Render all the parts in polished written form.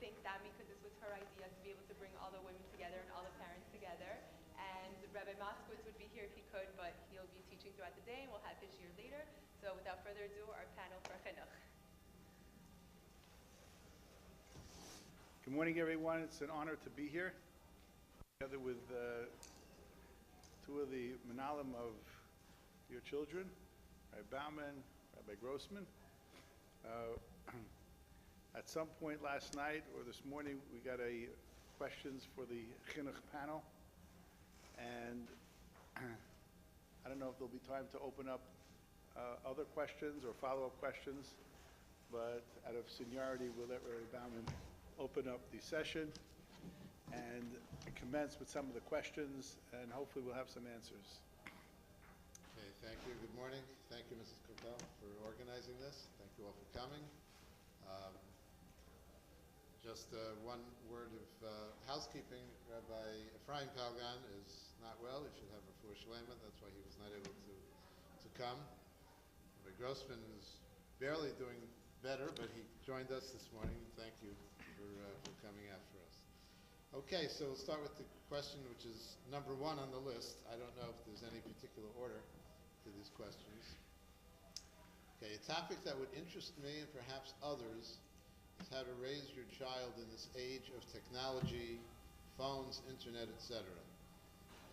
thank Dami because this was her idea to be able to bring all the women together and all the parents together. And Rabbi Moskowitz would be here if he could, but he'll be teaching throughout the day and we'll have his year later. So without further ado, our panel for Chinuch. Good morning, everyone. It's an honor to be here, together with two of the Menalim of your children, Rabbi Bauman, Rabbi Grossman. At some point last night or this morning, we got questions for the Chinuch panel, and I don't know if there'll be time to open up other questions or follow-up questions, but out of seniority, we'll let Rabbi Bauman open up the session and commence with some of the questions, and hopefully we'll have some answers. Okay, thank you. Good morning. Thank you, Mrs. Koppel, for organizing this. Thank you all for coming. Just one word of housekeeping. Rabbi Ephraim Palgan is not well. He should have a refuah shlema. That's why he was not able to come. Rabbi Grossman is barely doing better, but he joined us this morning. Thank you for coming out for us. Okay, so we'll start with the question, which is number one on the list. I don't know if there's any particular order to these questions. Okay, a topic that would interest me and perhaps others is how to raise your child in this age of technology, phones, internet, etc.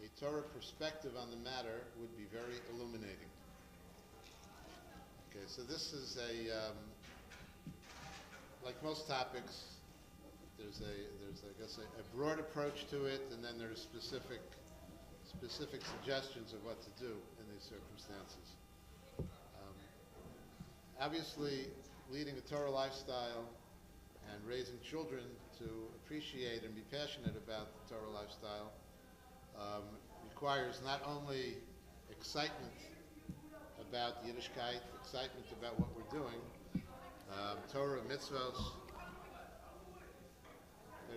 A Torah perspective on the matter would be very illuminating. Okay, so this is like most topics, there's I guess a broad approach to it, and then there's specific suggestions of what to do in these circumstances. Obviously, leading a Torah lifestyle and raising children to appreciate and be passionate about the Torah lifestyle requires not only excitement about Yiddishkeit, excitement about what we're doing, Torah, mitzvos, but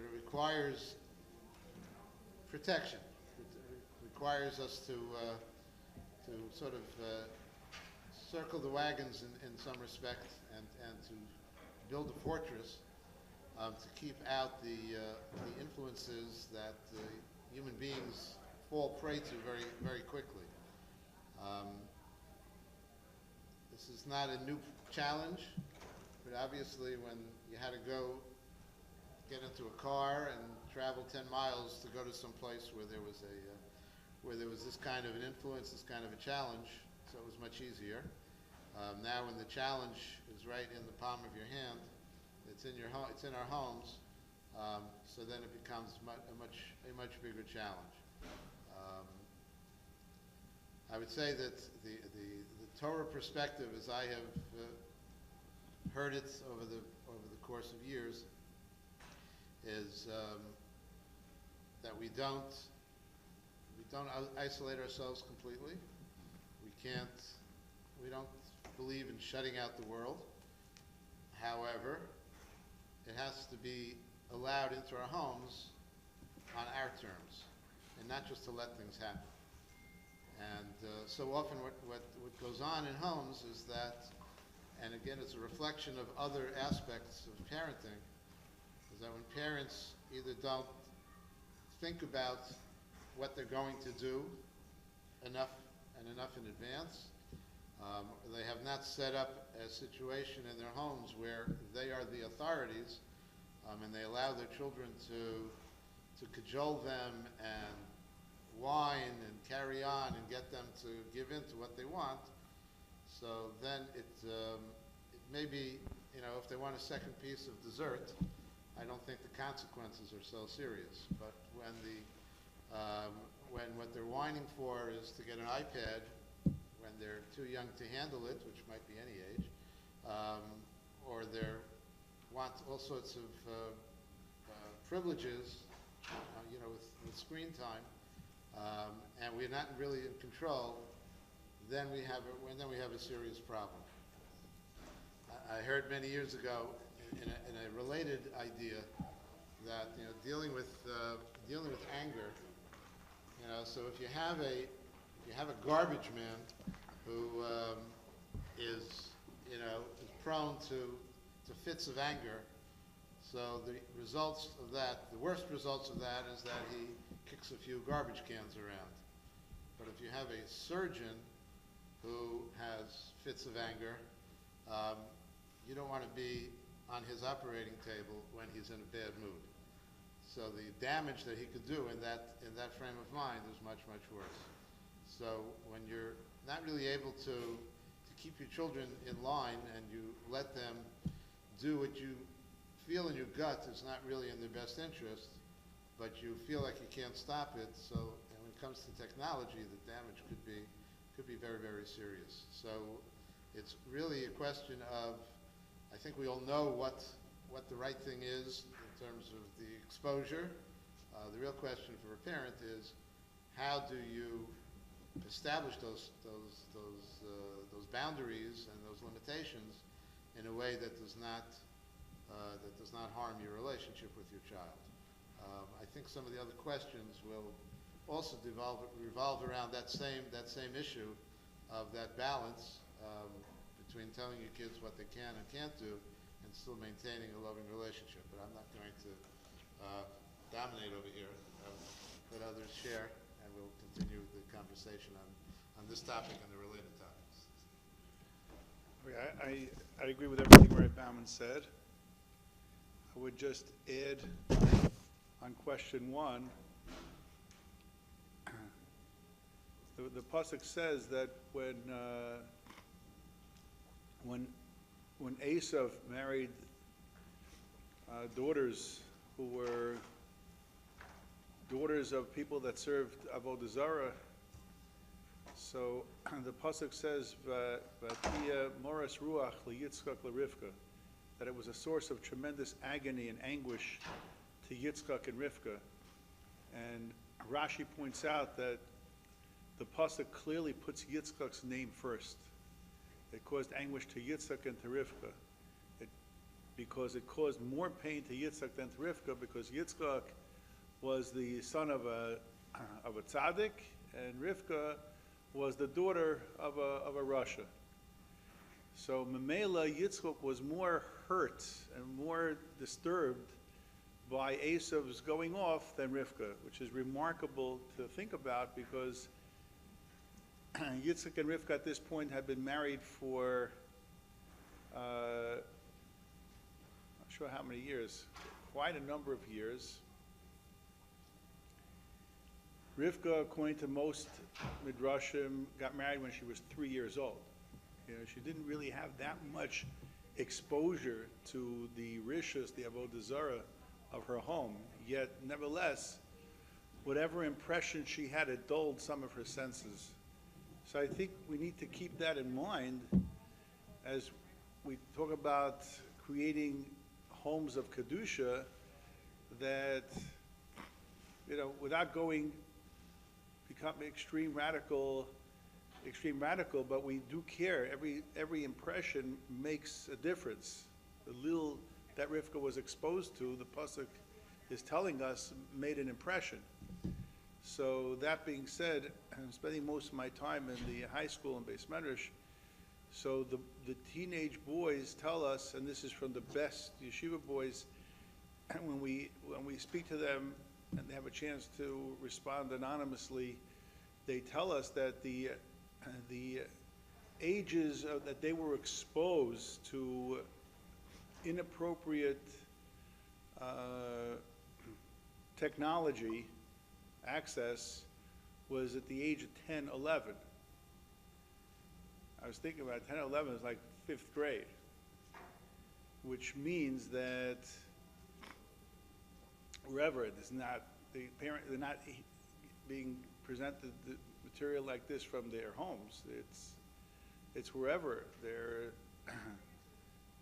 it requires protection. It requires us to sort of circle the wagons in some respect and to build a fortress to keep out the influences that human beings fall prey to very, very quickly. This is not a new challenge, but obviously when you had to get into a car and travel 10 miles to go to some place where there was this kind of an influence, this kind of a challenge, so it was much easier. Now when the challenge is right in the palm of your hand, it's in our homes, so then it becomes a much bigger challenge. I would say that the Torah perspective, as I have heard it over the course of years, is that we don't isolate ourselves completely. We don't believe in shutting out the world. However, it has to be allowed into our homes on our terms, and not just to let things happen. And so often what goes on in homes is that, and again it's a reflection of other aspects of parenting, is that when parents either don't think about what they're going to do enough in advance, they have not set up a situation in their homes where they are the authorities, and they allow their children to cajole them and whine and carry on and get them to give in to what they want. So then it may be, if they want a second piece of dessert, I don't think the consequences are so serious. But when what they're whining for is to get an iPad when they're too young to handle it, which might be any age, or they want all sorts of privileges, with screen time, and we're not really in control, then we have a serious problem. I heard many years ago in a related idea that dealing with anger. So if you have a garbage man who is, is prone to fits of anger. So the results of that, the worst results of that is that he kicks a few garbage cans around. But if you have a surgeon who has fits of anger, you don't want to be on his operating table when he's in a bad mood. So the damage that he could do in that frame of mind is much, much worse. So when you're not really able to keep your children in line and you let them do what you feel in your gut is not really in their best interest, but you feel like you can't stop it. So and when it comes to technology, the damage could be very, very serious. So it's really a question of, I think we all know what the right thing is in terms of the exposure. The real question for a parent is, how do you establish those boundaries and those limitations in a way that does not harm your relationship with your child? I think some of the other questions will also revolve around that same issue of that balance between telling your kids what they can and can't do and still maintaining a loving relationship. But I'm not going to dominate over here. Let others share, and we'll continue the conversation on this topic and the related topics. Okay, I agree with everything Ray Bauman said. I would just add on question 1, the pasuk says that when Esav married daughters who were daughters of people that served Avodah Zarah, so the pasuk says, "V'atiya moras ruach liYitzchak Rivka," that it was a source of tremendous agony and anguish to Yitzhak and Rivka. And Rashi points out that the pasuk clearly puts Yitzchak's name first. It caused anguish to Yitzhak and to Rivka, because it caused more pain to Yitzhak than to Rivka, because Yitzchak was the son of a tzaddik, and Rivka was the daughter of a rasha. So Memela, Yitzchak was more hurt and more disturbed by Esav's going off than Rivka, which is remarkable to think about, because Yitzhak and Rivka at this point had been married for not sure how many years, quite a number of years. Rivka, according to most midrashim, got married when she was 3 years old. She didn't really have that much exposure to the rishus, the avodah zarah of her home. Yet, nevertheless, whatever impression she had, it dulled some of her senses. So I think we need to keep that in mind as we talk about creating homes of kedusha, that without becoming extreme radical, but we do care. Every impression makes a difference. The little that Rivka was exposed to, the pasuk is telling us, made an impression. So that being said, I'm spending most of my time in the high school in Beis Medrash. So the teenage boys tell us, and this is from the best yeshiva boys, when we speak to them and they have a chance to respond anonymously, they tell us that the ages that they were exposed to inappropriate technology access was at the age of 10, 11. I was thinking about 10, 11 is like 5th grade, which means that wherever it is not, they're not being presented the material like this from their homes. It's wherever they're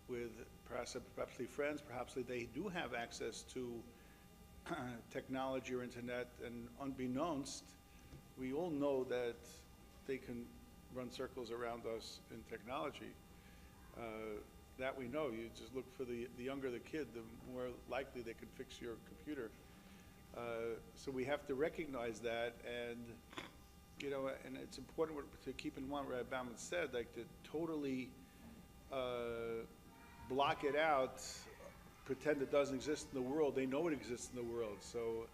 with perhaps friends, perhaps they do have access to technology or internet, and unbeknownst, we all know that they can run circles around us in technology. That we know. You just look for the younger the kid, the more likely they can fix your computer. So we have to recognize that, and and it's important to keep in mind what Rabbi Bauman said, like to totally block it out, pretend it doesn't exist in the world. They know it exists in the world. So,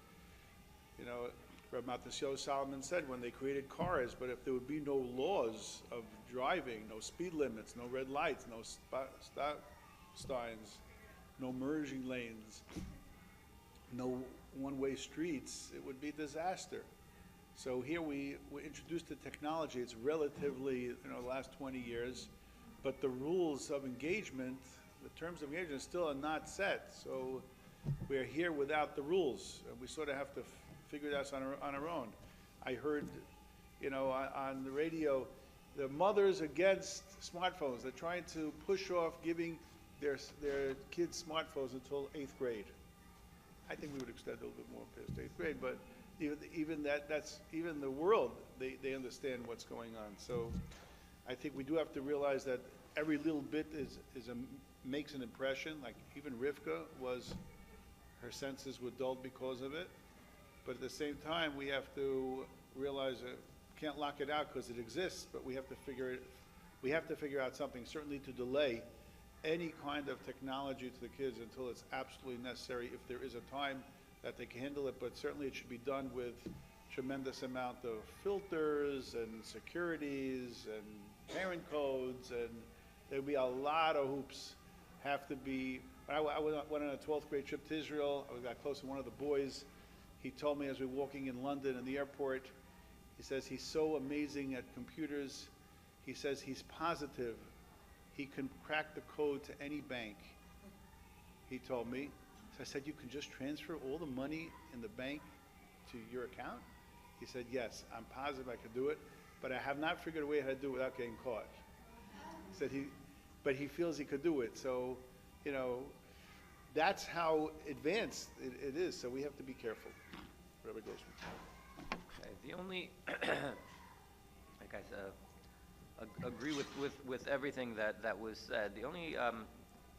you know, Rabbi Matisyahu Solomon said when they created cars, but if there would be no laws of driving, no speed limits, no red lights, no stop signs, no merging lanes, no one-way streets, it would be a disaster. So here we introduced the technology. It's relatively, the last 20 years, but the rules of engagement, the terms of engagement still are not set. So we're here without the rules. We sort of have to figure it out on our own. I heard, on the radio, the mothers against smartphones. They're trying to push off giving their kids smartphones until 8th grade. I think we would extend a little bit more past 8th grade, but even even the world, they understand what's going on. So I think we do have to realize that every little bit makes an impression. Like even Rivka her senses were dulled because of it. But at the same time, we have to realize that we can't lock it out because it exists, but we have to figure out something, certainly to delay any kind of technology to the kids until it's absolutely necessary, if there is a time that they can handle it, but certainly it should be done with tremendous amount of filters and securities and parent codes, and there'll be a lot of hoops have to be. I went on a 12th grade trip to Israel. I got close to one of the boys. He told me as we were walking in London in the airport, he says he's so amazing at computers. He says he's positive he can crack the code to any bank. He told me. So I said, you can just transfer all the money in the bank to your account? He said, yes, I'm positive I could do it, but I have not figured a way how to do it without getting caught. He said but he feels he could do it. So, that's how advanced it is. So we have to be careful. Rabbi Grossman. Okay, the only, like I said, agree with everything that was said. The only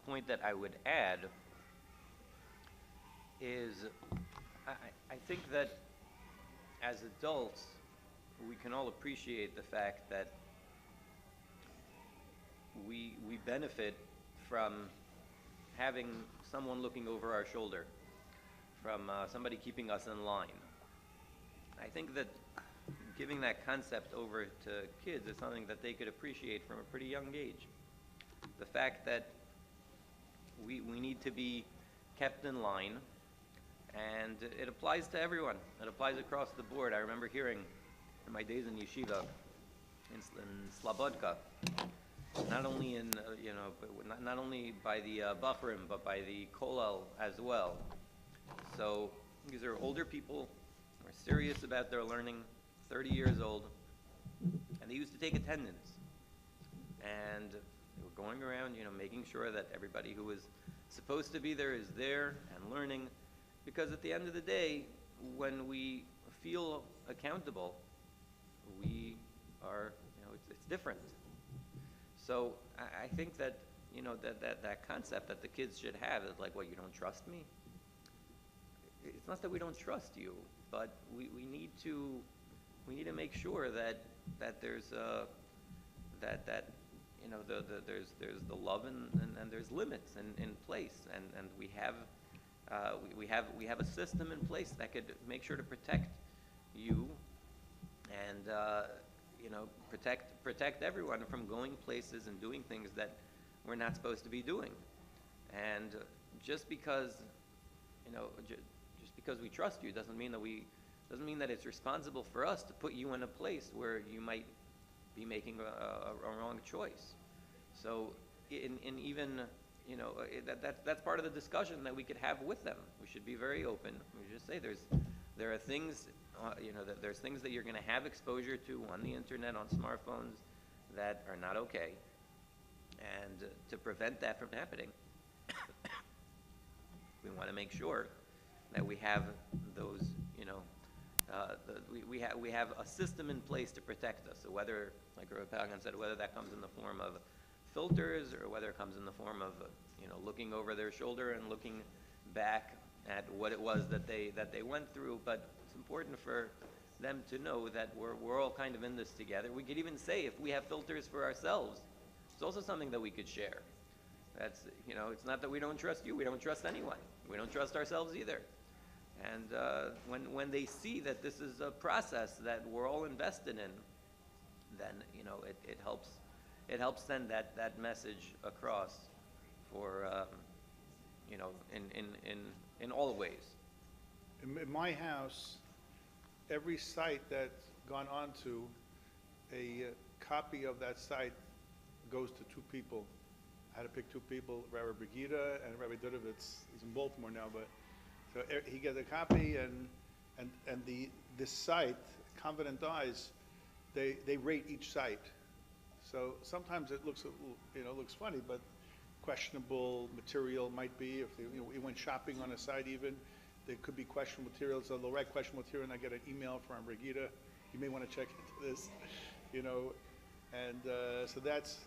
point that I would add is I think that as adults, we can all appreciate the fact that we benefit from having someone looking over our shoulder, from somebody keeping us in line. I think that giving that concept over to kids is something that they could appreciate from a pretty young age. The fact that we need to be kept in line, and it applies to everyone. It applies across the board. I remember hearing in my days in yeshiva in Slobodka, not only in not only by the Bachrim, but by the Kollel as well. So these are older people who are serious about their learning, 30 years old, and they used to take attendance. And they were going around, making sure that everybody who was supposed to be there is there and learning. Because at the end of the day, when we feel accountable, we are, it's different. So I think that, that concept that the kids should have is like, what, you don't trust me? It's not that we don't trust you, but we need to make sure that there's there's the love and there's limits in place, and we have a system in place that could make sure to protect you and protect everyone from going places and doing things that we're not supposed to be doing. And just because we trust you doesn't mean that it's responsible for us to put you in a place where you might be making a wrong choice. So that's part of the discussion that we could have with them. We should be very open. We just say there are things there's things that you're going to have exposure to on the internet, on smartphones, that are not okay. And to prevent that from happening, we want to make sure that we have those, we have a system in place to protect us. So whether, like Rebekah said, whether that comes in the form of filters or whether it comes in the form of, looking over their shoulder and looking back at what it was that they went through. But it's important for them to know that we're all kind of in this together. We could even say if we have filters for ourselves, it's also something that we could share. That's, it's not that we don't trust you, we don't trust anyone. We don't trust ourselves either. And when they see that this is a process that we're all invested in, then, it helps send that message across for, in all ways. In my house, every site that's gone on to, a copy of that site goes to two people. I had to pick two people, Rabbi Brigida and Rabbi Dudovitz. He's in Baltimore now, but so he gets a copy, and this site, Confident Eyes, they rate each site. So sometimes it looks looks funny, but questionable material might be. If we went shopping on a site, even there could be questionable material. So they'll write questionable material, and I get an email from Brigida. You may want to check into this, and so that's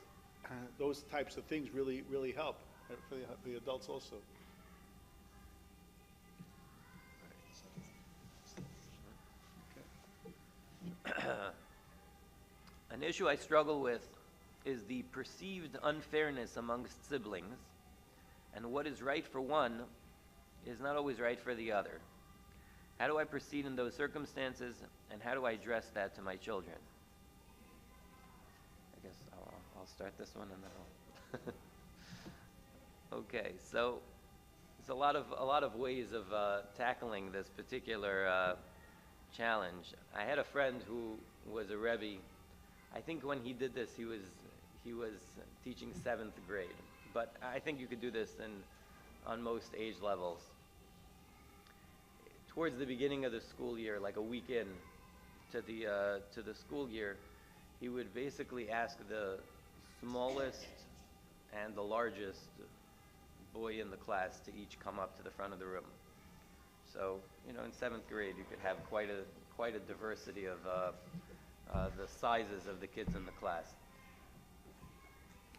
those types of things really help for the adults also. An issue I struggle with is the perceived unfairness amongst siblings, and what is right for one is not always right for the other. How do I proceed in those circumstances, and how do I address that to my children? I guess I'll start this one and then I'll... Okay, so there's a lot of ways of tackling this particular challenge. I had a friend who was a Rebbe. I think when he did this, he was teaching 7th grade, but I think you could do this on most age levels. Towards the beginning of the school year, like a week in to the school year, he would basically ask the smallest and the largest boy in the class to each come up to the front of the room. So, in 7th grade, you could have quite a diversity of the sizes of the kids in the class.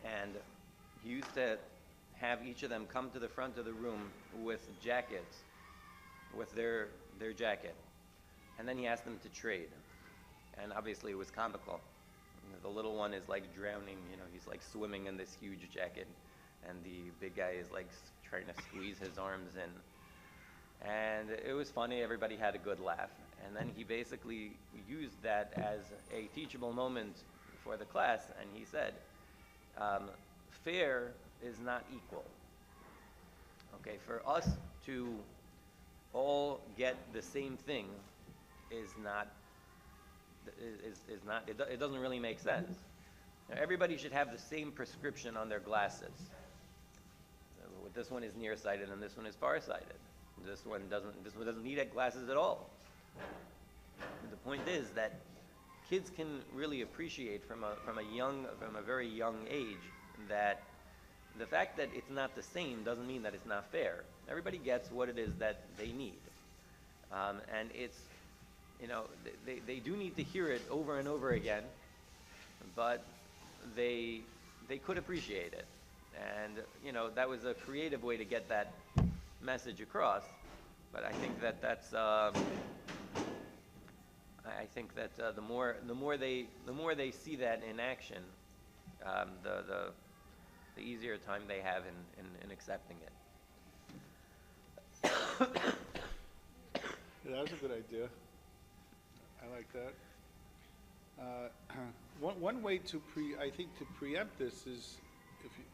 And he used to have each of them come to the front of the room with jackets, with their jacket. And then he asked them to trade. And obviously it was comical. The little one is like drowning, he's like swimming in this huge jacket. And the big guy is like trying to squeeze his arms in. And it was funny, everybody had a good laugh. And then he basically used that as a teachable moment for the class, and he said, fair is not equal. Okay, for us to all get the same thing it doesn't really make sense. Now, everybody should have the same prescription on their glasses. This one is nearsighted and this one is farsighted. This one doesn't need glasses at all. The point is that kids can really appreciate from a very young age that the fact that it's not the same doesn't mean that it's not fair. Everybody gets what it is that they need, and it's they do need to hear it over and over again, but they could appreciate it, and that was a creative way to get that message across. But I think that's the more they see that in action, the easier time they have in accepting it. Yeah, that was a good idea. I like that. One way to preempt this is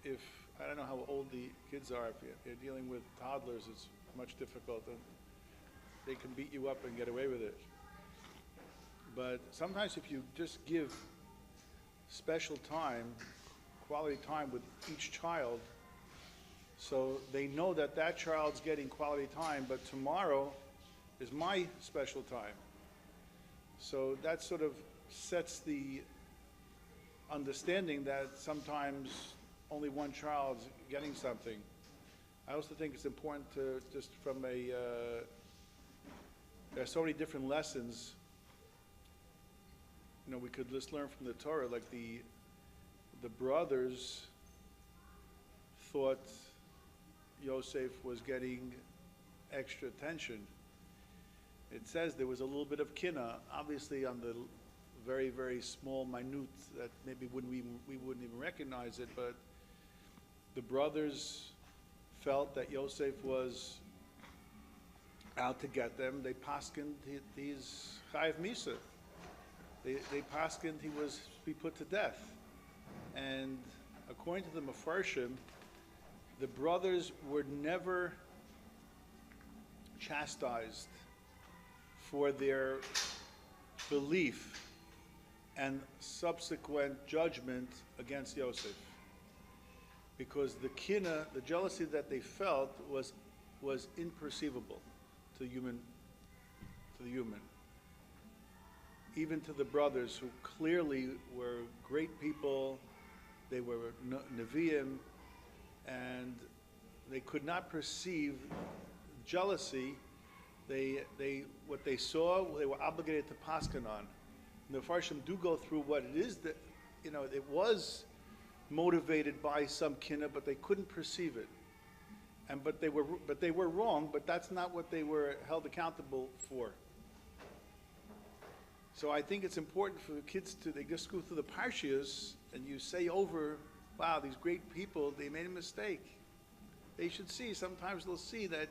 if I don't know how old the kids are. If you're dealing with toddlers, it's much difficult, and they can beat you up and get away with it. But sometimes if you just give special time, quality time with each child, so they know that that child's getting quality time, but tomorrow is my special time. So that sort of sets the understanding that sometimes only one child's getting something. I also think it's important to just from there are so many different lessons we could just learn from the Torah, like the brothers thought Yosef was getting extra attention, it says there was a little bit of kinna, obviously on the very, very small, minute, that maybe we wouldn't even recognize it, but the brothers felt that Yosef was out to get them. They paskined he's chayiv misa. They paskined he was to be put to death. And according to the Mefarshim, the brothers were never chastised for their belief and subsequent judgment against Yosef, because the kinna, the jealousy that they felt, was imperceivable to the human. Even to the brothers, who clearly were great people, they were Nevi'im, and they could not perceive jealousy. What they saw, they were obligated to paskin on. And the Farshim do go through what it is that, it was motivated by some kinna, but they couldn't perceive it. But they were wrong, but that's not what they were held accountable for. So I think it's important for the kids they just go through the parshias and you say over, wow, these great people, they made a mistake. They should see, sometimes they'll see that,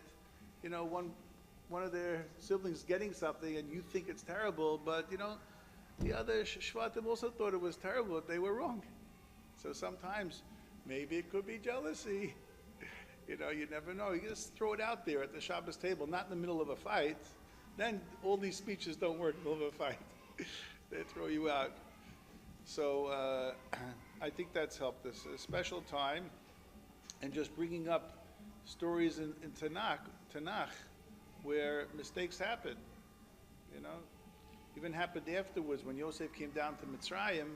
one of their siblings getting something and you think it's terrible, but the other Shvatim also thought it was terrible, but they were wrong. So sometimes maybe it could be jealousy. You never know. You just throw it out there at the Shabbos table, not in the middle of a fight. Then all these speeches don't work in the middle of a fight. They throw you out. So I think that's helped us. A special time, and just bringing up stories in Tanakh, where mistakes happen. Even happened afterwards when Yosef came down to Mitzrayim.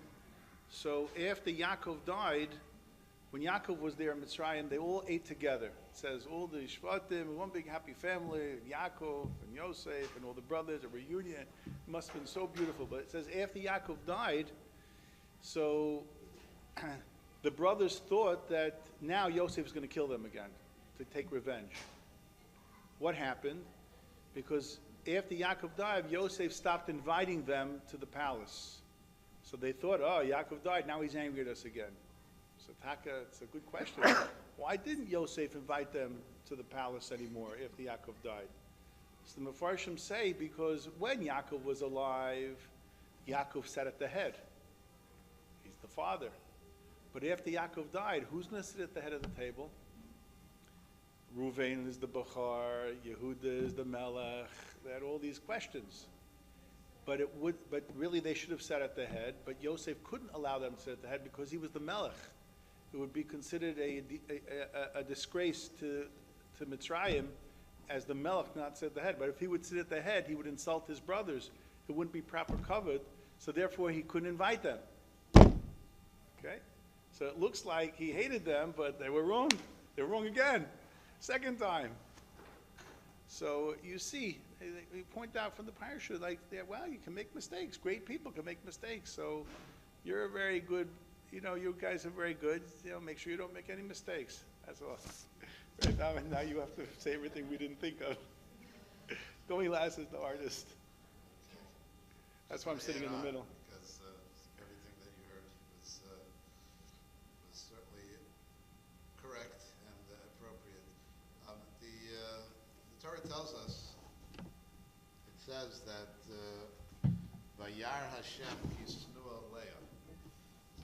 So after Yaakov died, when Yaakov was there in Mitzrayim, they all ate together. It says all the Shvatim, one big happy family, Yaakov and Yosef and all the brothers, a reunion. It must have been so beautiful. But it says after Yaakov died, so the brothers thought that now Yosef was going to kill them again, to take revenge. What happened? Because after Yaakov died, Yosef stopped inviting them to the palace. So they thought, oh, Yaakov died, now he's angry at us again. So Taka, it's a good question. Why didn't Yosef invite them to the palace anymore after Yaakov died? So the Mefarshim say because when Yaakov was alive, Yaakov sat at the head. He's the father. But after Yaakov died, who's going to sit at the head of the table? Reuven is the Bachar, Yehuda is the Melech. They had all these questions. But really they should have sat at the head, but Yosef couldn't allow them to sit at the head because he was the Melech. It would be considered a disgrace to Mitzrayim as the Melech not sit at the head. But if he would sit at the head, he would insult his brothers. It wouldn't be proper covered, so therefore he couldn't invite them. Okay? So it looks like he hated them, but they were wrong. They were wrong again. Second time. So you see, we point out from the parasha, well, you can make mistakes. Great people can make mistakes. So you're a very good, you guys are very good. Make sure you don't make any mistakes. That's all. Right now, and now you have to say everything we didn't think of. Going last is the hardest. That's why I'm sitting in the middle. Because everything that you heard was certainly correct and appropriate. The Torah tells us, it says that Vayar Hashem Yisnua Leah.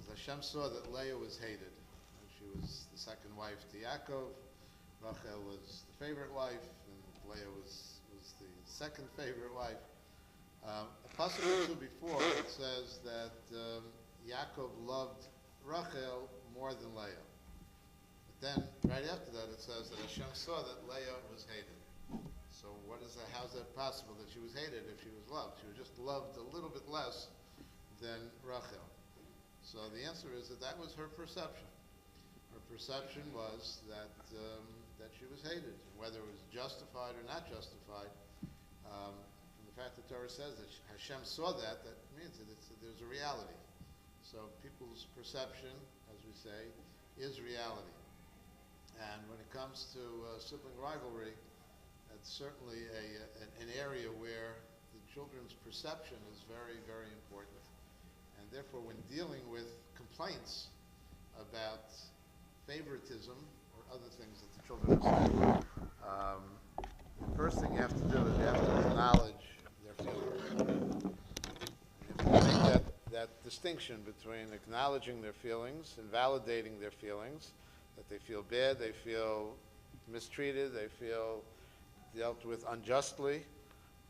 Hashem saw that Leah was hated. And she was the second wife to Yaakov. Rachel was the favorite wife, and Leah was the second favorite wife. A pasuk or two before, it says that Yaakov loved Rachel more than Leah. But then, right after that, it says that Hashem saw that Leah was hated. So how is that possible that she was hated if she was loved? She was just loved a little bit less than Rachel. So the answer is that was her perception. Her perception was that she was hated. Whether it was justified or not justified, from the fact that Torah says that Hashem saw that means that there's a reality. So people's perception, as we say, is reality. And when it comes to sibling rivalry, that's certainly an area where the children's perception is very, very important. And therefore, when dealing with complaints about favoritism or other things that the children are saying, the first thing you have to do is you have to acknowledge their feelings. And you have to make that distinction between acknowledging their feelings and validating their feelings, that they feel bad, they feel mistreated, they feel dealt with unjustly.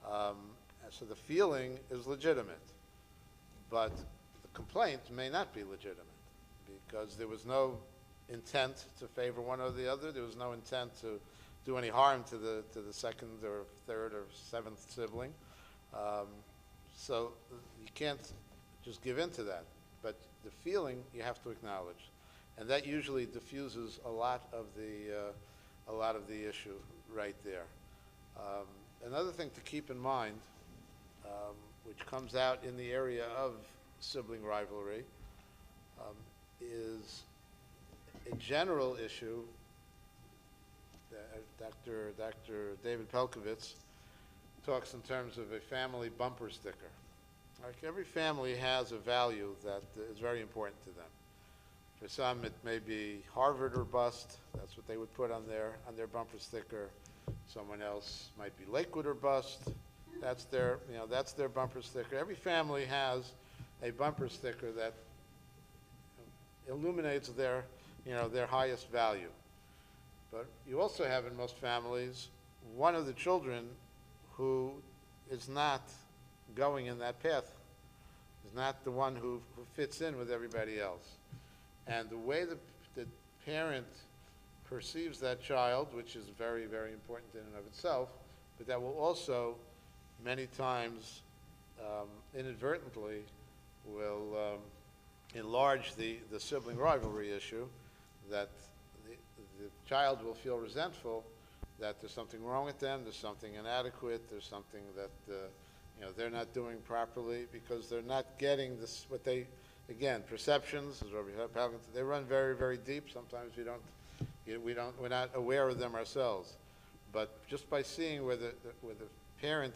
So the feeling is legitimate, but the complaint may not be legitimate because there was no intent to favor one or the other. There was no intent to do any harm to the second or third or seventh sibling. So you can't just give in to that. But the feeling you have to acknowledge, and that usually diffuses a lot of the issue right there. Another thing to keep in mind, which comes out in the area of sibling rivalry, is a general issue. Dr. David Pelkovitz talks in terms of a family bumper sticker. Like every family has a value that is very important to them. For some, it may be Harvard or bust. That's what they would put on their bumper sticker. Someone else might be Lakewood or bust. That's their bumper sticker. Every family has a bumper sticker that illuminates their highest value. But you also have in most families one of the children who is not going in that path, is not the one who fits in with everybody else. And the way the parent perceives that child, which is very, very important in and of itself, but that will also many times inadvertently will enlarge the sibling rivalry issue, that the child will feel resentful that there's something wrong with them, there's something inadequate, there's something that they're not doing properly because they're not getting this, what they, again, perceptions, as Rabbi Palgan, they run very, very deep. Sometimes we're not aware of them ourselves. But just by seeing where the parent,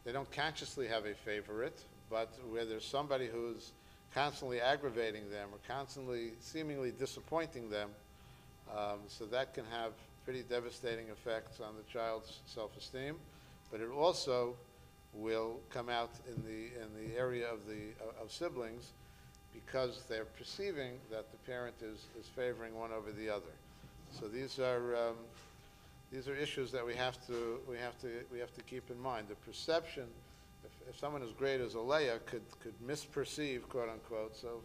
they don't consciously have a favorite, but where there's somebody who's constantly aggravating them or constantly seemingly disappointing them, so that can have pretty devastating effects on the child's self-esteem. But it also will come out in the area of siblings because they're perceiving that the parent is favoring one over the other. So these are issues that we have to keep in mind. The perception, if someone as great as Alea could misperceive, quote unquote, so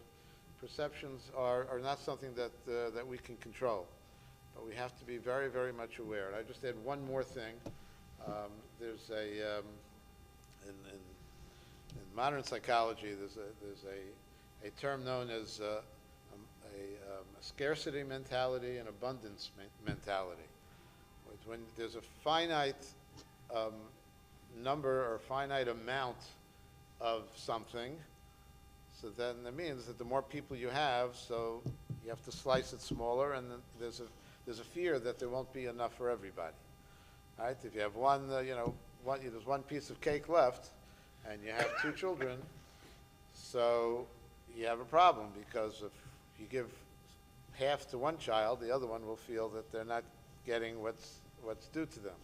perceptions are not something that we can control, but we have to be very, very much aware. And I just add one more thing. There's in modern psychology, there's a term known as a scarcity mentality and abundance mentality. When there's a finite number or finite amount of something, so then that means that the more people you have, so you have to slice it smaller, and then there's a fear that there won't be enough for everybody. Right? If you have there's one piece of cake left, and you have two children, so you have a problem because if you give half to one child, the other one will feel that they're not getting what's due to them.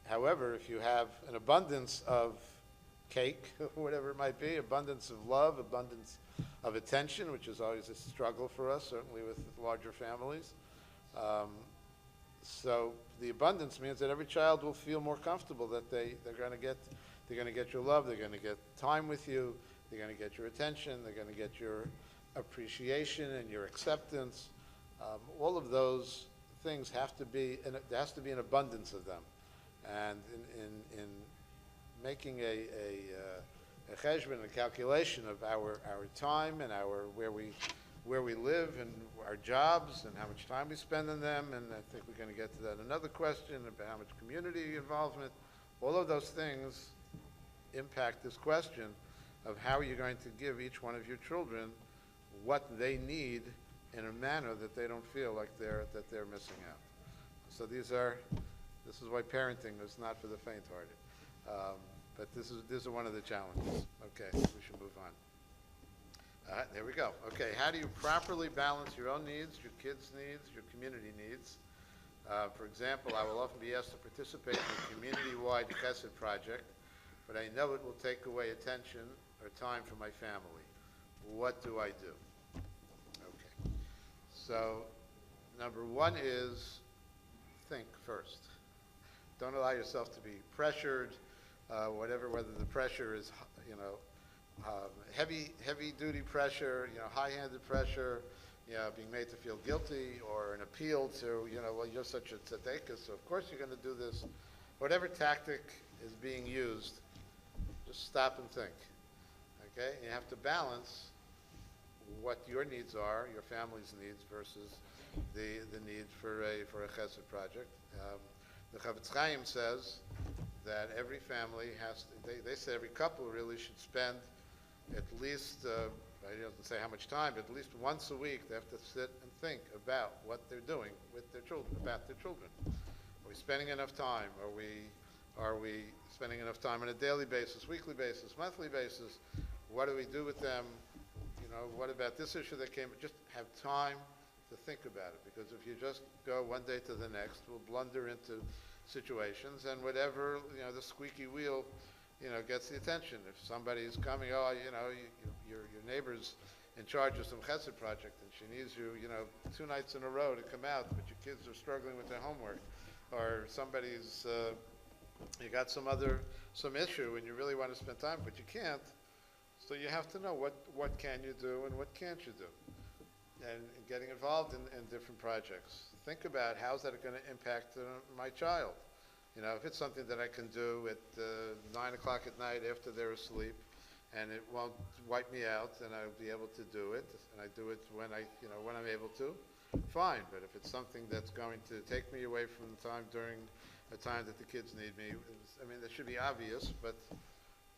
However, if you have an abundance of cake, whatever it might be, abundance of love, abundance of attention, which is always a struggle for us, certainly with larger families. So the abundance means that every child will feel more comfortable that they're going to get your love, they're going to get time with you, they're going to get your attention, they're going to get your appreciation and your acceptance. All of those things have to be, there has to be an abundance of them. And in making a cheshbon, a calculation of our time and where we live and our jobs and how much time we spend on them, and I think we're going to get to that. Another question about how much community involvement, all of those things impact this question of how you're going to give each one of your children what they need in a manner that they don't feel like they're missing out. So these are This is why parenting is not for the faint-hearted. But this is one of the challenges. Okay, we should move on. There we go. Okay, how do you properly balance your own needs, your kids' needs, your community needs? For example, I will often be asked to participate in a community-wide chesed project, but I know it will take away attention or time from my family. What do I do? Okay. So, number one is think first. Don't allow yourself to be pressured, whether the pressure is, heavy duty pressure, high-handed pressure, being made to feel guilty, or an appeal to, well, you're such a tzedekah, so of course you're going to do this. Whatever tactic is being used, just stop and think. Okay? You have to balance what your needs are, your family's needs, versus the need for a chesed project. The Chavetz Chaim says that every family has to, they say every couple really should spend at least, I don't say how much time, but at least once a week they have to sit and think about what they're doing with their children, about their children. Are we spending enough time? Are we spending enough time on a daily basis, weekly basis, monthly basis? What do we do with them? What about this issue that came? Just have time to think about it, because if you just go one day to the next, we'll blunder into situations, and whatever, the squeaky wheel, gets the attention. If somebody's coming, your neighbor's in charge of some chesed project, and she needs you, 2 nights in a row to come out, but your kids are struggling with their homework, or somebody's, you got some issue, and you really want to spend time, but you can't. So you have to know what can you do and what can't you do, and getting involved in different projects. Think about how's that going to impact my child. If it's something that I can do at 9 o'clock at night after they're asleep, and it won't wipe me out, and I'll be able to do it, and I do it when I'm able to, fine. But if it's something that's going to take me away from the time during a time that the kids need me, that should be obvious, but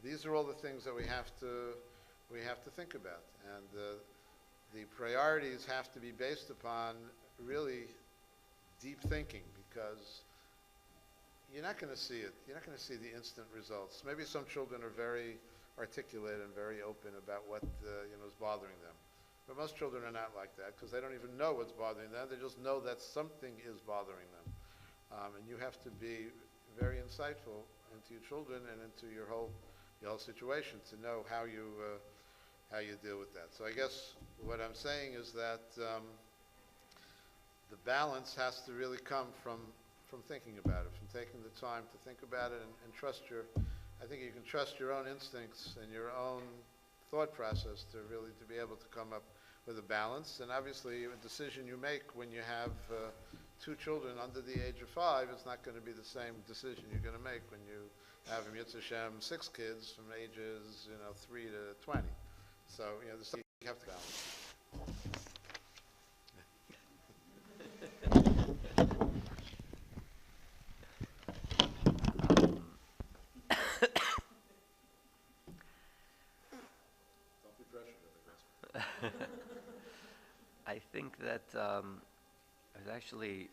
these are all the things that we have to think about, and the priorities have to be based upon really deep thinking, because you're not going to see it. You're not going to see the instant results. Maybe some children are very articulate and very open about what is bothering them, but most children are not like that, because they don't even know what's bothering them. They just know that something is bothering them, and you have to be very insightful into your children and into your whole situation to know how you deal with that. So I guess what I'm saying is that the balance has to really come from thinking about it, from taking the time to think about it, and trust I think you can trust your own instincts and your own thought process to be able to come up with a balance. And obviously a decision you make when you have 2 children under the age of 5 is not going to be the same decision you're going to make when you have, Yitzhak and 6 kids from ages 3 to 20. So this you have to balance. Don't be pressured. I think that I was actually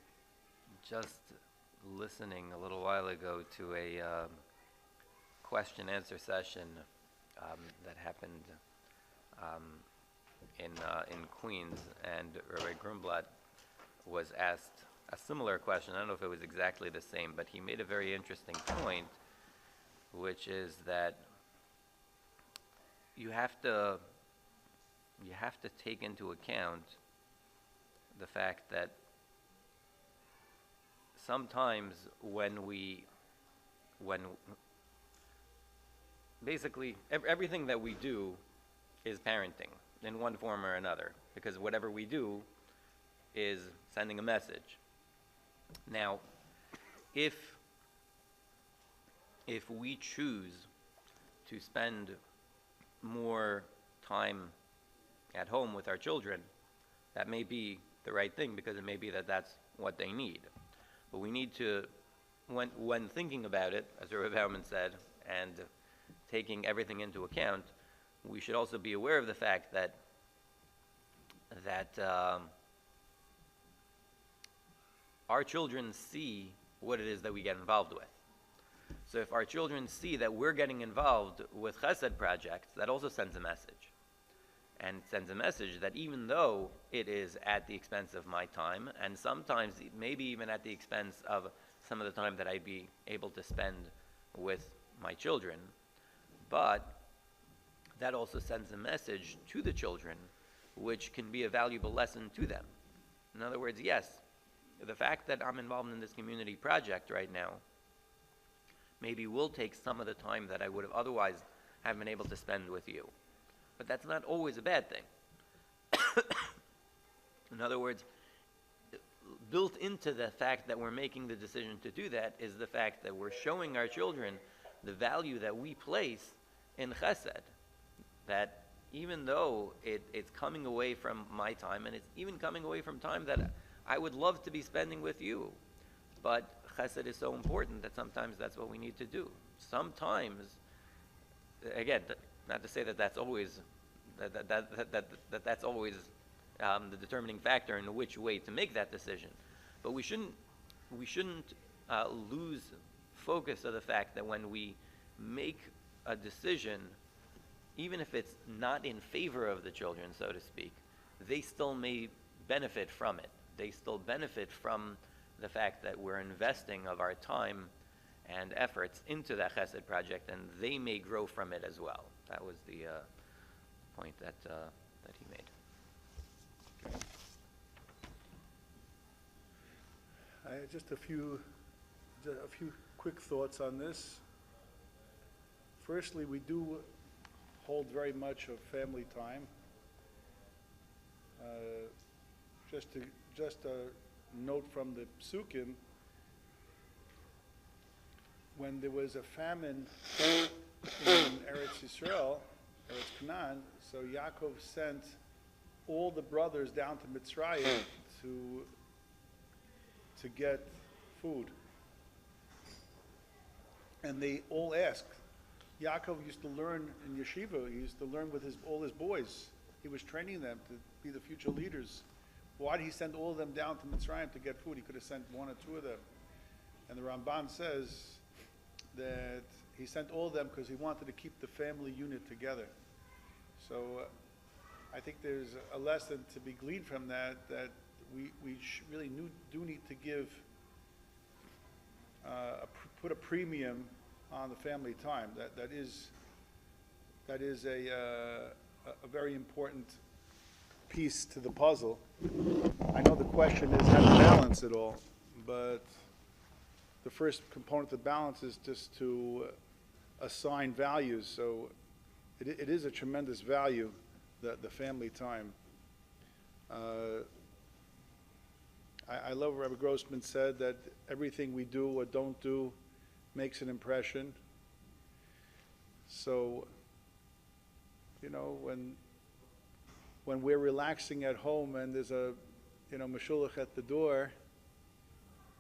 just listening a little while ago to a question-answer session that happened in Queens, and Rabbi Grumblatt was asked a similar question. I don't know if it was exactly the same, but he made a very interesting point, which is that you have to take into account the fact that sometimes when basically everything that we do is parenting in one form or another, because whatever we do is sending a message. Now, if we choose to spend more time at home with our children, that may be the right thing, because it may be that that's what they need. But we need to, when thinking about it, as Rabbi Bauman said, and taking everything into account, we should also be aware of the fact that our children see what it is that we get involved with. So if our children see that we're getting involved with chesed projects, that also sends a message. And sends a message that even though it is at the expense of my time, and sometimes maybe even at the expense of some of the time that I'd be able to spend with my children, but that also sends a message to the children which can be a valuable lesson to them. In other words, yes, the fact that I'm involved in this community project right now maybe will take some of the time that I would have otherwise have been able to spend with you. But that's not always a bad thing. In other words, built into the fact that we're making the decision to do that is the fact that we're showing our children the value that we place in chesed. That even though it's coming away from my time, and it's even coming away from time that I would love to be spending with you, but chesed is so important that sometimes that's what we need to do. Sometimes, again, not to say that that's always that's always the determining factor in which way to make that decision, but we shouldn't lose focus of the fact that when we make a decision, even if it's not in favor of the children, so to speak, they still may benefit from it. They still benefit from the fact that we're investing of our time and efforts into that chesed project, and they may grow from it as well. That was the point that he made. Just a few quick thoughts on this. Firstly, we do hold very much of family time. Just a note from the Psukim, when there was a famine in Eretz Yisrael, Eretz Canaan, so Yaakov sent all the brothers down to Mitzrayim to get food. And they all asked. Yaakov used to learn in yeshiva. He used to learn with all his boys. He was training them to be the future leaders. Why did he send all of them down to Mitzrayim to get food? He could have sent one or two of them. And the Ramban says that he sent all of them because he wanted to keep the family unit together. So I think there's a lesson to be gleaned from that we really do need to give, put a premium on the family time. That is a very important piece to the puzzle. I know the question is how to balance it all, but the first component to balance is just to assign values. So it is a tremendous value, the family time. I love what Rabbi Grossman said, that everything we do or don't do makes an impression. So, you know, when we're relaxing at home and there's a, meshulach at the door,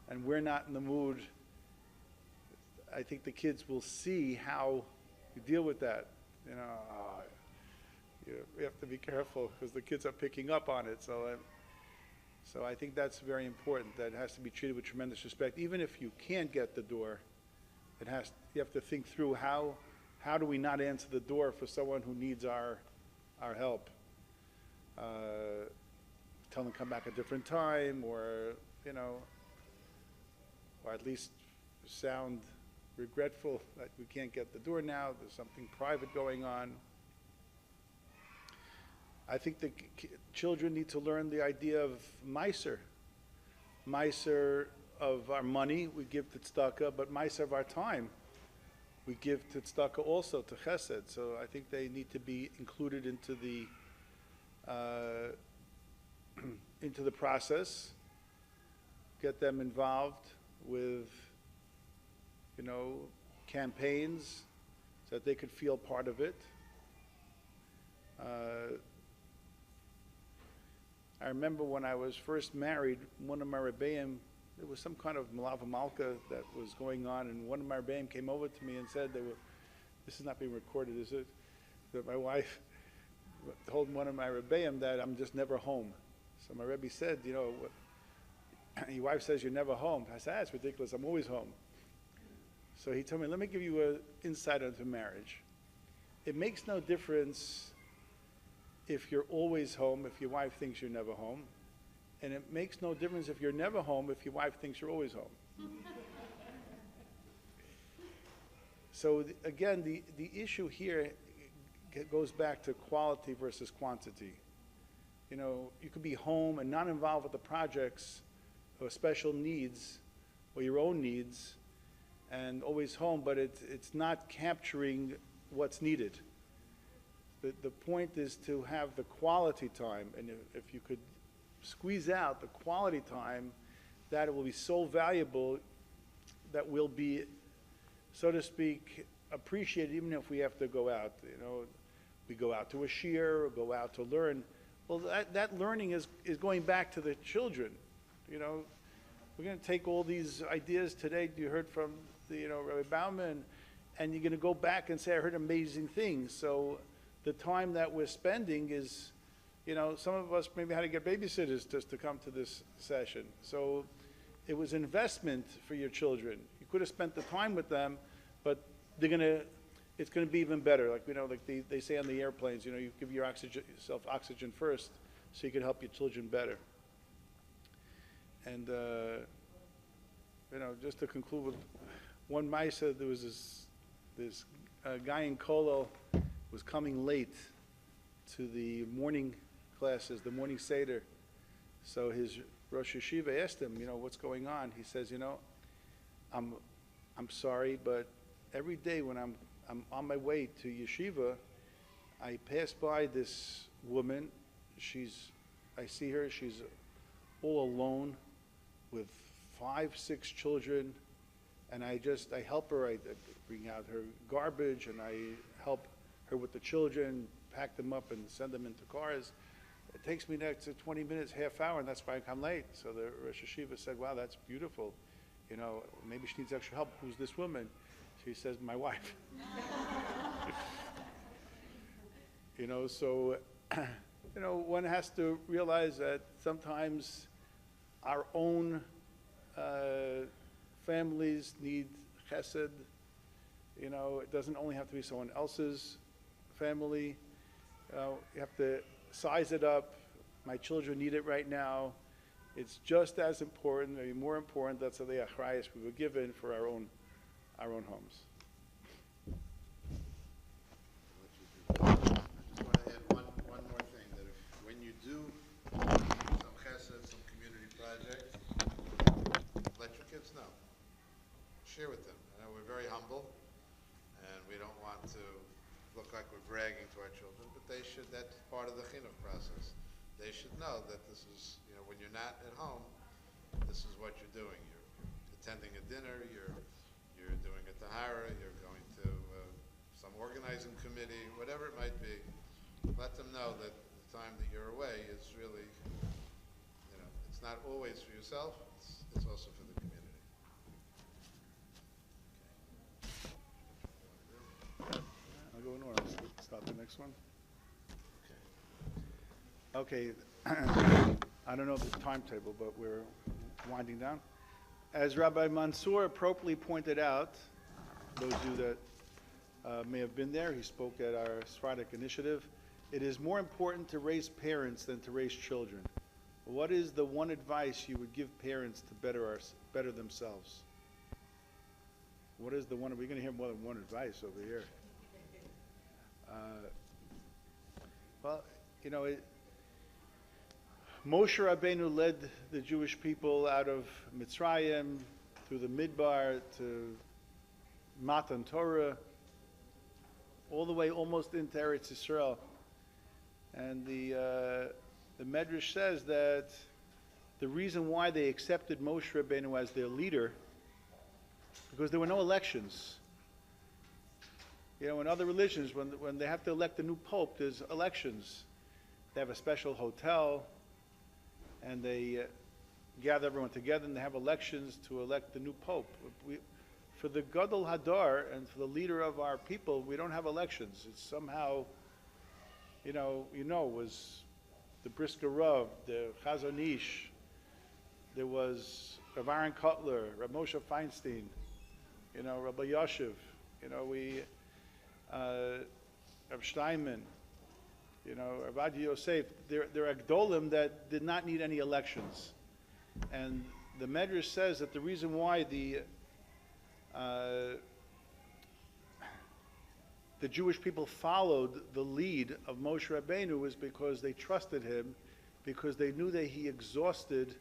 and we're not in the mood, I think the kids will see how you deal with that. We have to be careful because the kids are picking up on it. So I think that's very important. That has to be treated with tremendous respect. Even if you can't get the door, you have to think through how do we not answer the door for someone who needs our help. Tell them to come back a different time, or at least sound regretful that we can't get the door now. There's something private going on. I think the children need to learn the idea of meiser. Meiser of our money, we give to tzedakah, but meiser of our time, we give to tzedakah also, to chesed. So I think they need to be included into the process, get them involved with, campaigns so that they could feel part of it. I remember when I was first married, one of my rebbeim, there was some kind of malava malka that was going on, and one of my rebbeim came over to me and said, this is not being recorded, is it? That my wife told one of my rebbeim that I'm just never home. So my rebbe said, your wife says you're never home. I said, that's ridiculous. I'm always home. So he told me, let me give you an insight into marriage. It makes no difference if you're always home, if your wife thinks you're never home. And it makes no difference if you're never home, if your wife thinks you're always home. So again, the issue here goes back to quality versus quantity. You know, you could be home and not involved with the projects or special needs or your own needs and always home, but it's not capturing what's needed. The point is to have the quality time, and if you could squeeze out the quality time, that it will be so valuable that will be, so to speak, appreciated even if we have to go out. You know, we go out to a shiur or go out to learn. Well, that learning is going back to the children. You know, we're going to take all these ideas today you heard from the, Rabbi Bauman, and you're going to go back and say, I heard amazing things. So the time that we're spending is, some of us maybe had to get babysitters just to come to this session. So it was investment for your children. You could have spent the time with them, but it's going to be even better. Like, like they say on the airplanes, you give yourself oxygen first so you can help your children better. And, just to conclude with one Maisa, there was this guy in Kolo was coming late to the morning classes, the morning Seder. So his Rosh Yeshiva asked him, what's going on? He says, I'm sorry, but every day when I'm on my way to Yeshiva, I pass by this woman. I see her, she's all alone with 5, 6 children, and I help her. I bring out her garbage, and I help her with the children, pack them up and send them into cars. It takes me next to 20 minutes, half hour, and that's why I come late. So the Rosh Yeshiva said, wow, that's beautiful. Maybe she needs extra help. Who's this woman? She says, my wife. So, one has to realize that sometimes our own families need chesed. It doesn't only have to be someone else's family. You have to size it up. My children need it right now. It's just as important, maybe more important. That's the achrayus we were given for our own homes. I just want to add one more thing, that when you do some chesed, some community project, let your kids know. Share with them. We're very humble, and we don't want to look like we're bragging to our children, but that's part of the chinuch process. They should know that this is, when you're not at home, this is what you're doing. You're attending a dinner, you're doing a tahara, you're going to some organizing committee, whatever it might be. Let them know that the time that you're away is really, it's not always for yourself, it's also for the community. I'll go in order. Start the next one. Okay. I don't know the timetable, but we're winding down. As Rabbi Mansour appropriately pointed out, those of you that may have been there, he spoke at our Sephardic initiative, it is more important to raise parents than to raise children. What is the one advice you would give parents to better themselves? What is the one? We're going to hear more than one advice over here. Moshe Rabbeinu led the Jewish people out of Mitzrayim through the Midbar to Matan Torah, all the way almost into Eretz Yisrael. And the Medrash says that the reason why they accepted Moshe Rabbeinu as their leader, because there were no elections. In other religions, when they have to elect a new pope, there's elections. They have a special hotel, and they gather everyone together, and they have elections to elect the new pope. For the Gadol Hadar and for the leader of our people, we don't have elections. It's somehow, was the Brisker Rav, the Chazon Ish, there was Rav Aaron Kotler, Rav Moshe Feinstein, Rabbi Yoshev, Rav Steinman, Rav Adi Yosef. There are Gdolim that did not need any elections. And the Medrash says that the reason why the Jewish people followed the lead of Moshe Rabbeinu was because they trusted him, because they knew that he exhausted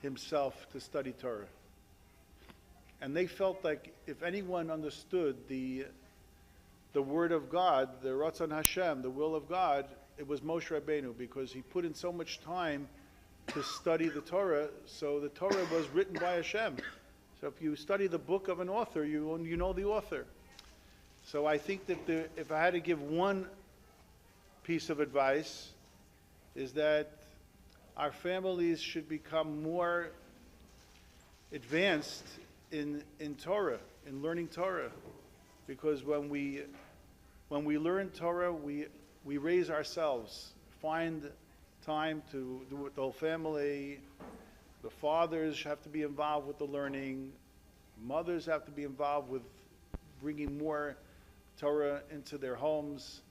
himself to study Torah. And they felt like if anyone understood the word of God, the Ratzon Hashem, the will of God, it was Moshe Rabbeinu, because he put in so much time to study the Torah. So the Torah was written by Hashem. So if you study the book of an author, you know the author. So I think that if I had to give one piece of advice, is that our families should become more advanced in Torah, in learning Torah. Because when we learn Torah, we raise ourselves, find time to do it with the whole family. The fathers have to be involved with the learning. Mothers have to be involved with bringing more Torah into their homes.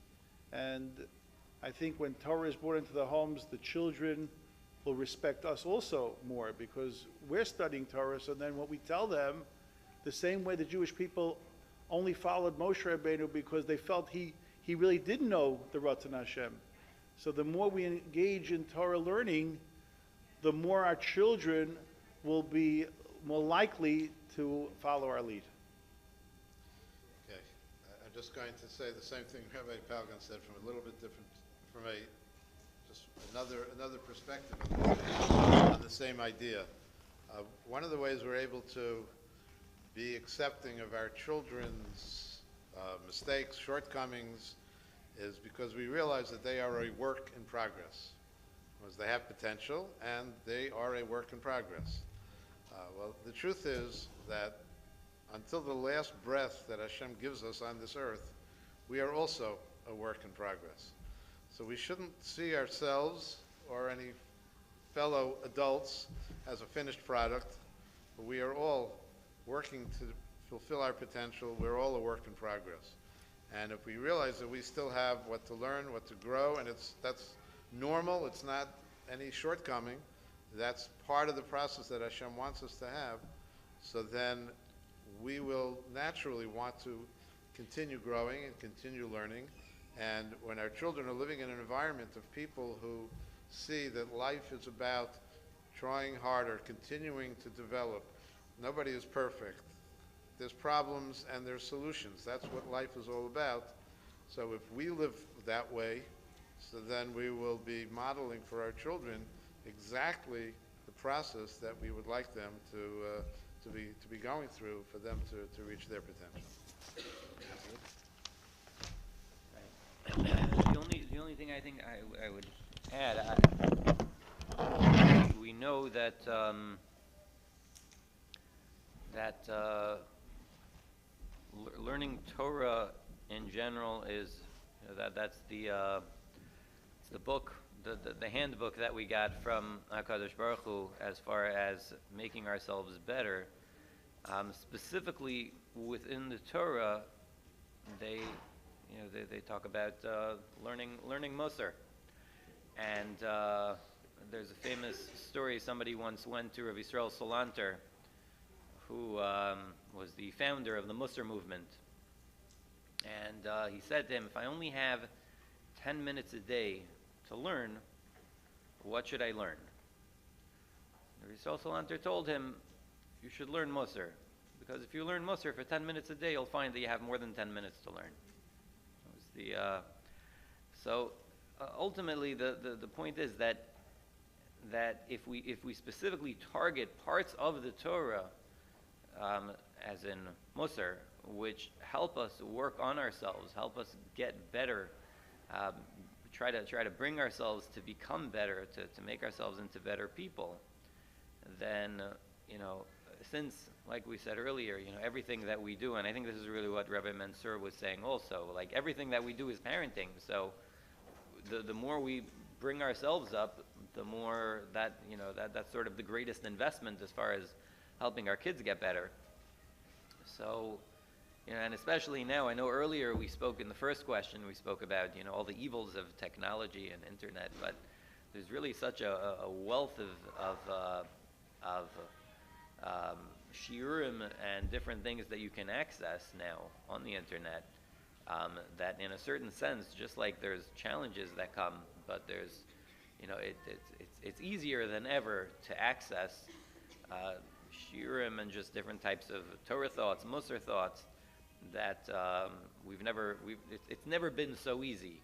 And I think when Torah is brought into the homes, the children will respect us also more, because we're studying Torah. So then what we tell them, the same way the Jewish people only followed Moshe Rabbeinu because they felt he really did know the Ratzon Hashem. So the more we engage in Torah learning, the more our children will be more likely to follow our lead. Okay. I'm just going to say the same thing Rabbi Palgan said from a little bit different, from just another perspective on the same idea. One of the ways we're able to be accepting of our children's mistakes, shortcomings, is because we realize that they are a work in progress. Because they have potential and they are a work in progress. Well, the truth is that until the last breath that Hashem gives us on this earth, we are also a work in progress. So we shouldn't see ourselves or any fellow adults as a finished product, but we are all working to fulfill our potential. We're all a work in progress. And if we realize that we still have what to learn, what to grow, and that's normal, it's not any shortcoming, that's part of the process that Hashem wants us to have, so then we will naturally want to continue growing and continue learning. And when our children are living in an environment of people who see that life is about trying harder, continuing to develop, nobody is perfect. There's problems and there's solutions. That's what life is all about. So if we live that way, so then we will be modeling for our children exactly the process that we would like them to be going through for them to reach their potential. The only thing I think I would add, we know that learning Torah in general is that's the book, the handbook that we got from HaKadosh Baruch Hu as far as making ourselves better. Specifically within the Torah, they talk about learning Musar, and there's a famous story. Somebody once went to Rav Yisrael Salanter, who was the founder of the Musar movement, and he said to him, "If I only have 10 minutes a day to learn, what should I learn?" Rav Yisrael Salanter told him, "You should learn Musar, because if you learn Musar for 10 minutes a day, you'll find that you have more than 10 minutes to learn." Ultimately, the point is that if we specifically target parts of the Torah, as in Musar, which help us work on ourselves, help us get better, try to bring ourselves to become better, to make ourselves into better people, then since, like we said earlier, everything that we do, and I think this is really what Rabbi Mansour was saying also, like everything that we do is parenting. So the more we bring ourselves up, the more that, that's sort of the greatest investment as far as helping our kids get better. So, and especially now, I know earlier we spoke in the first question, we spoke about, all the evils of technology and internet, but there's really such a wealth of shiurim and different things that you can access now on the internet, that in a certain sense, just like there's challenges that come, but there's, it's easier than ever to access shiurim and just different types of Torah thoughts, Musar thoughts, that it's never been so easy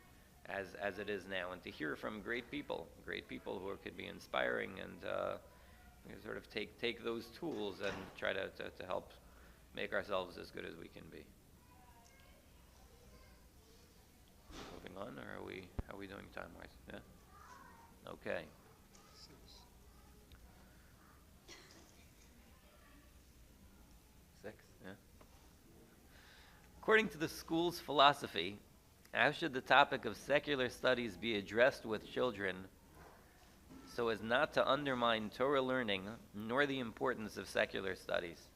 as it is now, and to hear from great people who could be inspiring, and sort of take those tools and try to help make ourselves as good as we can be. Moving on, or how are we doing time-wise? Yeah? Okay. 6, yeah. According to the school's philosophy, how should the topic of secular studies be addressed with children so as not to undermine Torah learning nor the importance of secular studies?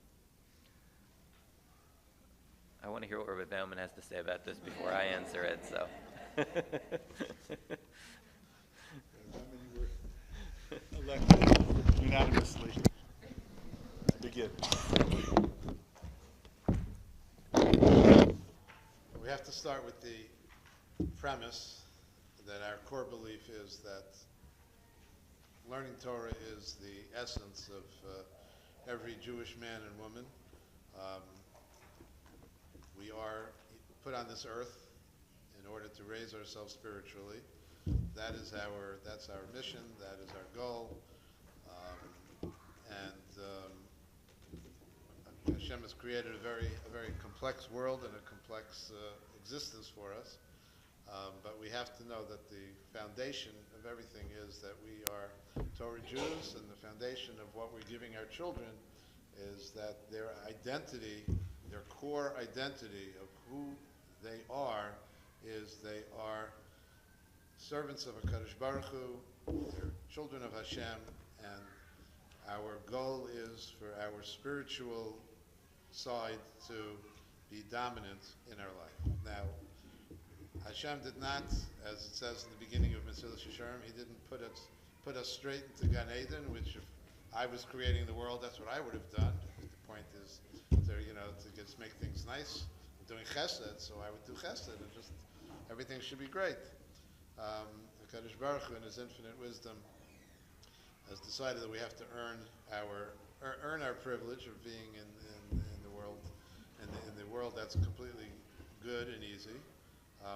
I want to hear what Rabbi Bauman has to say about this before I answer it, so. You were elected unanimously. Begin. We have to start with the premise that our core belief is that learning Torah is the essence of every Jewish man and woman. We are put on this earth in order to raise ourselves spiritually. That's our mission. That is our goal. Hashem has created a very complex world and a complex existence for us. But we have to know that the foundation of everything is that we are Torah Jews, and the foundation of what we're giving our children is that their identity, their core identity of who they are, is they are servants of HaKadosh Baruch Hu, they're children of Hashem, and our goal is for our spiritual side to be dominant in our life. Now, Hashem did not, as it says in the beginning of Mesilas Yesharim, he didn't put us straight into Gan Eden, which if I was creating the world, that's what I would have done. The point is to just make things nice. I'm doing chesed, so I would do chesed, and just everything should be great. HaKadosh Baruch Hu, in his infinite wisdom, has decided that we have to earn our privilege of being in the world, in the world that's completely good and easy.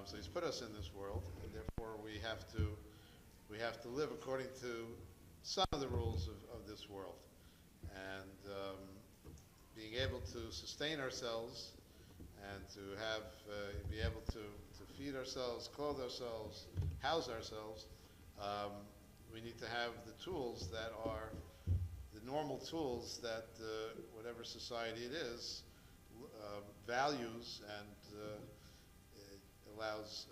So he's put us in this world, and therefore we have to live according to some of the rules of this world, and being able to sustain ourselves and to be able to feed ourselves, clothe ourselves, house ourselves. We need to have the tools that are the normal tools that whatever society it is values and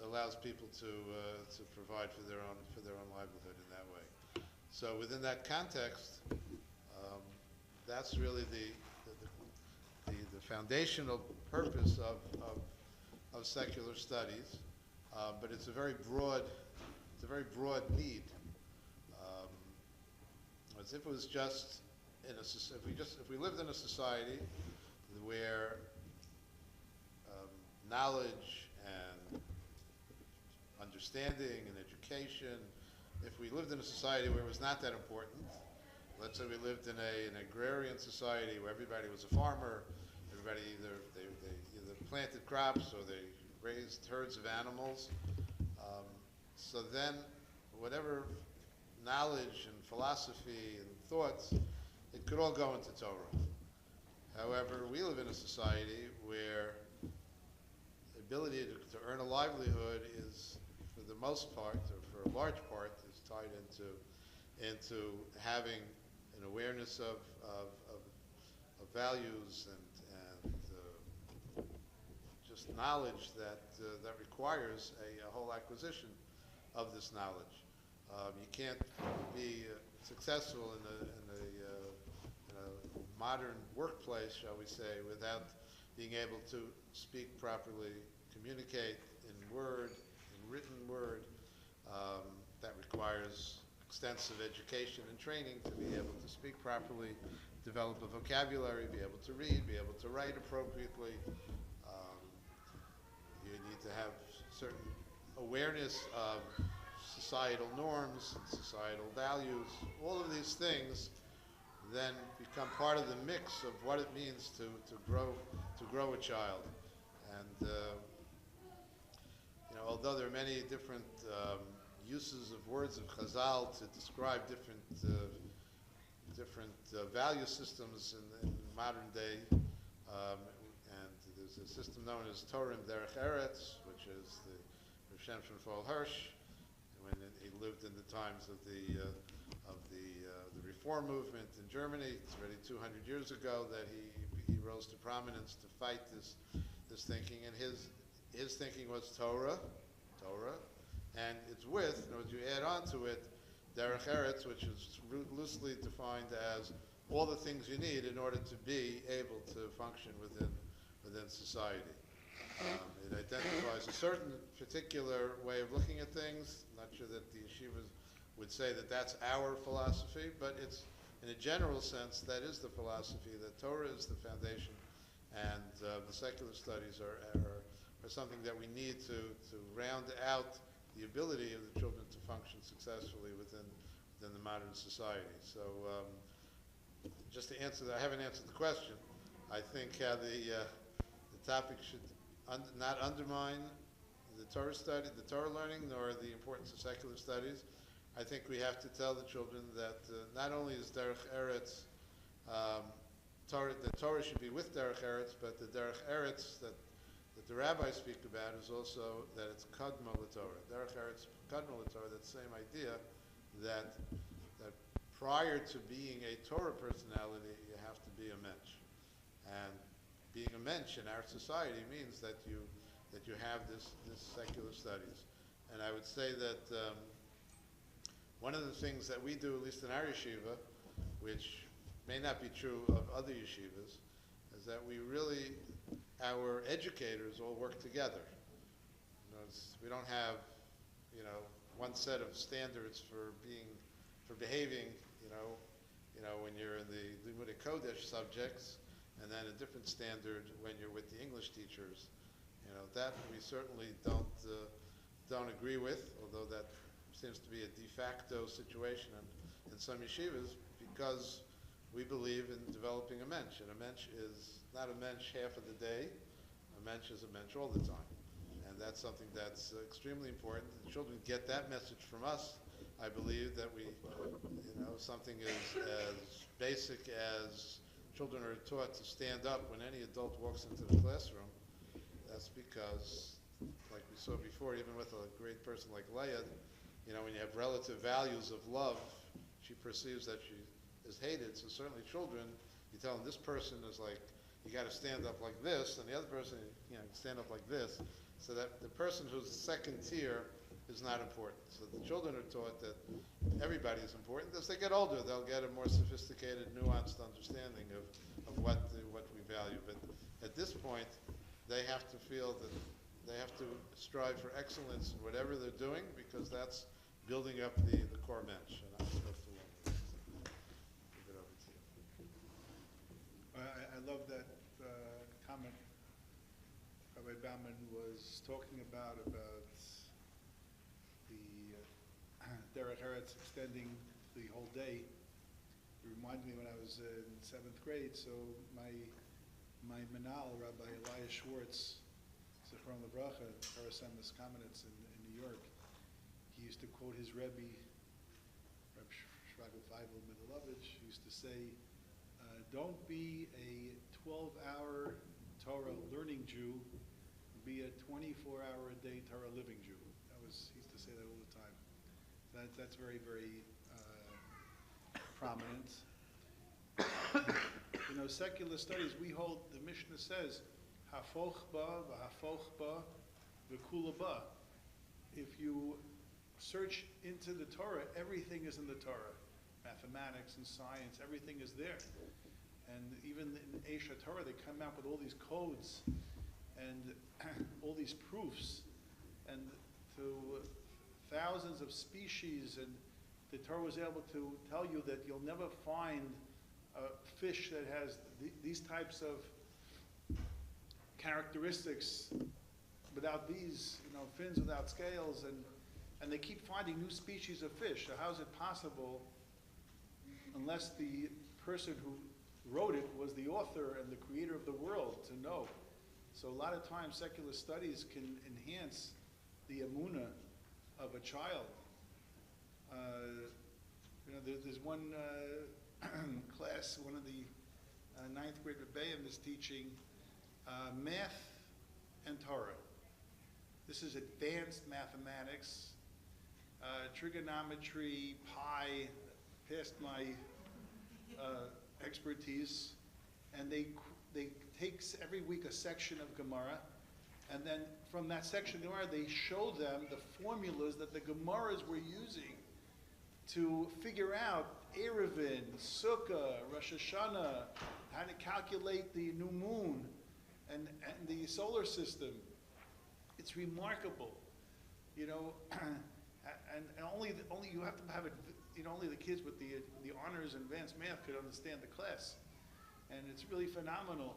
allows people to provide for their own livelihood in that way. So within that context, that's really the foundational purpose of secular studies, but it's a very broad need. As if it was just if we lived in a society where knowledge and understanding and education, if we lived in a society where it was not that important, let's say we lived in an agrarian society where everybody was a farmer, everybody either planted crops or they raised herds of animals, so then whatever knowledge and philosophy and thoughts, it could all go into Torah. However, we live in a society where the ability to earn a livelihood is, for the most part, or for a large part, is tied into having an awareness of values and just knowledge that requires a whole acquisition of this knowledge. You can't be successful in a modern workplace, shall we say, without being able to speak properly, communicate in word, in written word. That requires extensive education and training to be able to speak properly, develop a vocabulary, be able to read, be able to write appropriately. You need to have certain awareness of societal norms, societal values. All of these things then become part of the mix of what it means to grow a child. And although there are many different uses of words of Chazal to describe different value systems in modern day, and there's a system known as Torah Derech Eretz, which is the Rav Shem Shmuel Hirsch, when he lived in the times of the Reform movement in Germany. It's already 200 years ago that he rose to prominence to fight this thinking, and his thinking was Torah, and it's with, you add on to it, Derech Eretz, which is loosely defined as all the things you need in order to be able to function within society. It identifies a certain particular way of looking at things. I'm not sure that the yeshivas would say that that's our philosophy, but it's, in a general sense, that is the philosophy, that Torah is the foundation, and the secular studies are something that we need to round out the ability of the children to function successfully within the modern society. So just to answer that, I haven't answered the question. I think the topic should not undermine the Torah study, the Torah learning, nor the importance of secular studies. I think we have to tell the children that not only is Derech Eretz, the Torah should be with Derech Eretz, but the Derech Eretz that the rabbis speak about is also that it's Kadma l'Torah. Derech Eretz, Kadma l'Torah, that same idea that prior to being a Torah personality, you have to be a mensch. And being a mensch in our society means that you have this secular studies. And I would say that one of the things that we do, at least in our yeshiva, which may not be true of other yeshivas, is that we really, our educators all work together. We don't have, one set of standards for behaving, when you're in the Limudei Kodesh subjects, and then a different standard when you're with the English teachers. That we certainly don't agree with, although that seems to be a de facto situation in some yeshivas, because we believe in developing a mensch. And a mensch is not a mensch half of the day. A mensch is a mensch all the time. And that's something that's extremely important. The children get that message from us. I believe that we, something as basic as children are taught to stand up when any adult walks into the classroom. That's because, like we saw before, even with a great person like Leah, when you have relative values of love, she perceives that she is hated. So certainly children, you tell them this person is like, you got to stand up like this, and the other person, stand up like this, so that the person who's second tier is not important. So the children are taught that everybody is important. As they get older, they'll get a more sophisticated, nuanced understanding of what we value. But at this point, they have to feel that they have to strive for excellence in whatever they're doing, because that's building up the core mensch. And I'm supposed to learn this. Give it over to you. I love that comment Rabbi Bauman was talking about the Derech Eretz extending the whole day. It reminded me when I was in 7th grade, so my manal, Rabbi Elias Schwartz, Zichron Levracha, Parasemis Kamenetz in New York, he used to quote his Rebbe, Reb Shraga Feivel Middlovich, used to say, don't be a 12-hour Torah learning Jew, be a 24-hour-a-day Torah living Jew. He used to say that all the time. That's very, very prominent. Secular studies, we hold, the Mishnah says, hafoch ba v'hafoch ba v'kula ba. If you search into the Torah, everything is in the Torah. Mathematics and science, everything is there. And even in Esha Torah, they come out with all these codes and all these proofs, and to thousands of species, and the Torah was able to tell you that you'll never find a fish that has these types of characteristics without these, fins without scales, and they keep finding new species of fish. So how is it possible, unless the person who wrote it was the author and the creator of the world, to know? So a lot of times secular studies can enhance the emunah of a child. There's one class, one of the ninth grade Rebekah is teaching math and Torah. This is advanced mathematics, trigonometry, pi, past my expertise, and they take every week a section of Gemara, and then from that section of Gemara they show them the formulas that the Gemaras were using to figure out Erevin, Sukkah, Rosh Hashanah, how to calculate the new moon and the solar system. It's remarkable, and only you have to have it. Only the kids with the honors and advanced math could understand the class, and it's really phenomenal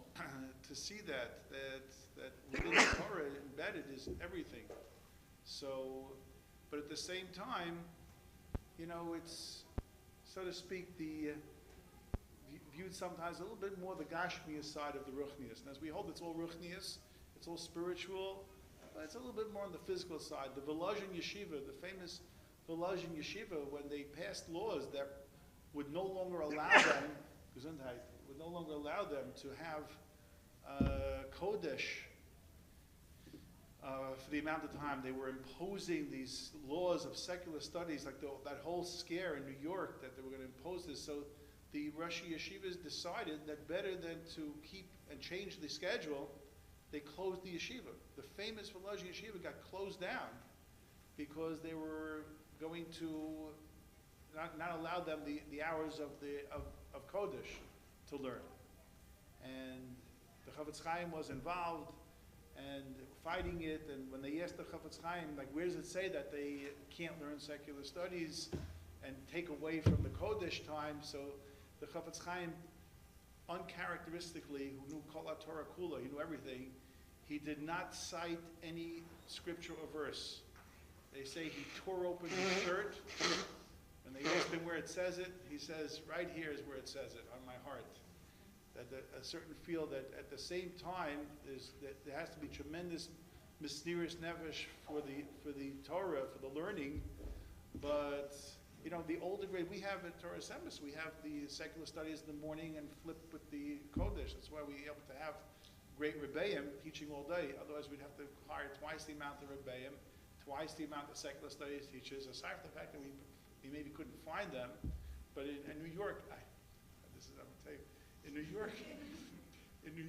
to see that within the Torah embedded is everything. So, but at the same time, it's, so to speak, viewed sometimes a little bit more the Gashmiya side of the Ruchnius. And as we hold, it's all Ruchnius, it's all spiritual, but it's a little bit more on the physical side. The Volozhin Yeshiva, the famous Volozhin Yeshiva, when they passed laws that would no longer allow them, would no longer allow them to have Kodesh for the amount of time. They were imposing these laws of secular studies, like that whole scare in New York that they were going to impose this. So the Rosh Yeshivas decided that better than to keep and change the schedule, they closed the yeshiva. The famous Volozhin Yeshiva got closed down because they were going to not allow them the hours of Kodesh to learn. And the Chafetz Chaim was involved and fighting it, and when they asked the Chafetz Chaim, like, where does it say that they can't learn secular studies and take away from the Kodesh time? So the Chafetz Chaim, uncharacteristically, who knew Kol HaTorah Kula, he knew everything, he did not cite any scripture or verse. They say he tore open his shirt, and they asked him where it says it. He says, right here is where it says it, on my heart. That a certain feel that at the same time that there has to be tremendous mysterious nefesh for the Torah, for the learning, but the older grade we have at Torah Semis, we have the secular studies in the morning and flip with the Kodesh. That's why we're able to have great Rebbeim teaching all day. Otherwise, we'd have to hire twice the amount of Rebbeim, twice the amount of secular studies teachers. Aside from the fact that we maybe couldn't find them, but in New York, I'm gonna tell you. In New York, you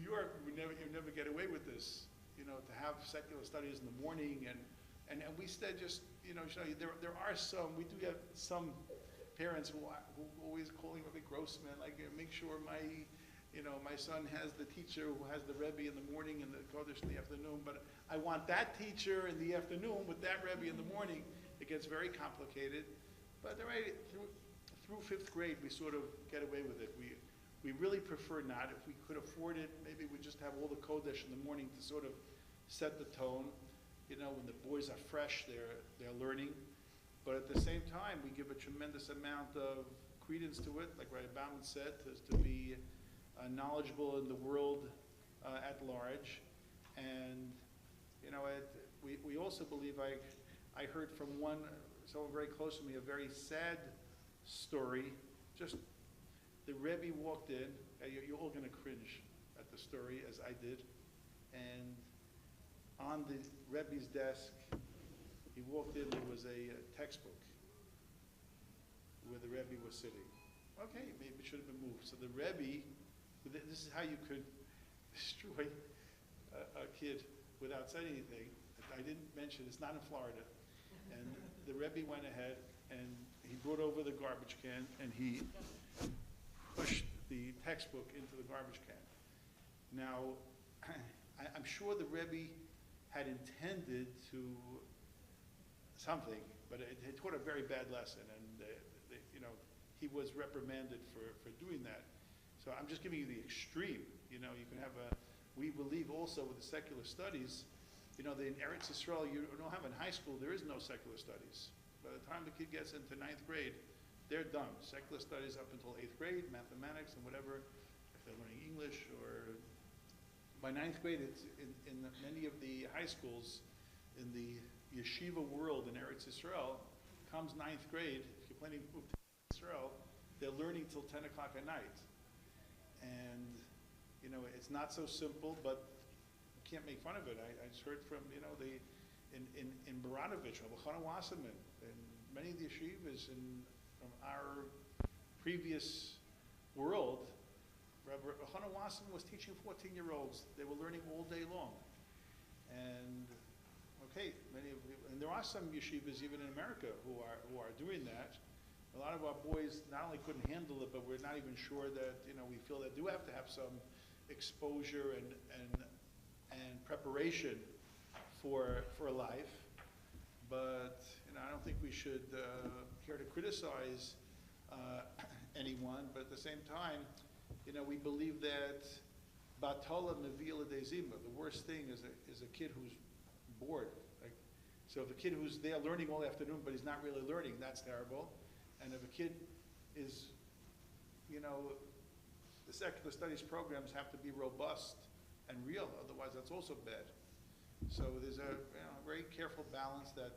never get away with this. To have secular studies in the morning, and we said just there are some. We do have some parents who always calling Rabbi Grossman, like, make sure my son has the teacher who has the Rebbe in the morning and the Kodesh in the afternoon. But I want that teacher in the afternoon with that Rebbe in the morning. It gets very complicated. But through fifth grade, we sort of get away with it. We really prefer not. If we could afford it, maybe we just have all the Kodesh in the morning to sort of set the tone. When the boys are fresh, they're learning. But at the same time, we give a tremendous amount of credence to it, like Rabbi Bauman said, to be knowledgeable in the world at large. And, we also believe, I heard from someone very close to me, a very sad story. Just the Rebbe walked in. You're all going to cringe at the story, as I did. And on the Rebbe's desk, he walked in, there was a textbook where the Rebbe was sitting. Okay, maybe it should have been moved. So the Rebbe, this is how you could destroy a kid without saying anything. I didn't mention, it's not in Florida. And the Rebbe went ahead and he brought over the garbage can and he pushed the textbook into the garbage can. Now, I'm sure the Rebbe had intended to something, but it taught a very bad lesson, and he was reprimanded for doing that. So I'm just giving you the extreme. You can have we believe also with the secular studies, in Eretz Yisrael, you don't have in high school, there is no secular studies. By the time the kid gets into 9th grade, they're done. Secular studies up until 8th grade, mathematics and whatever, if they're learning English, or by 9th grade, it's in many of the high schools, in the yeshiva world in Eretz Yisrael, comes 9th grade, if you're planning to move to Israel, they're learning till 10 o'clock at night. And, it's not so simple, but you can't make fun of it. I just heard from, in Baranovich, Rebekah Wasserman, and many of the yeshivas from our previous world, Rebekah Wasserman was teaching 14-year-olds. They were learning all day long. And, and there are some yeshivas even in America who are doing that. A lot of our boys not only couldn't handle it, but we're not even sure that, we feel that do have to have some exposure and preparation for life. But, I don't think we should care to criticize anyone, but at the same time, we believe that Batola Mevila Dezima, the worst thing is a kid who's bored. So if a kid who's there learning all afternoon, but he's not really learning, that's terrible. And if a kid is, the secular studies programs have to be robust and real, otherwise that's also bad. So there's a very careful balance that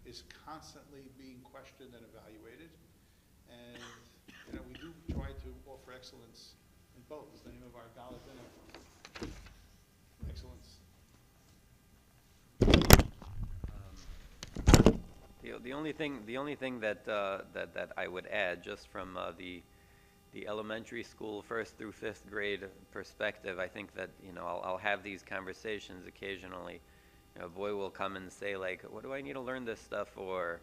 is constantly being questioned and evaluated. And we do try to offer excellence in both. It's the name of our gala dinner. Excellence. The only thing that that I would add, just from the elementary school 1st through 5th grade perspective, I think that I'll have these conversations occasionally. A boy will come and say, like, what do I need to learn this stuff for?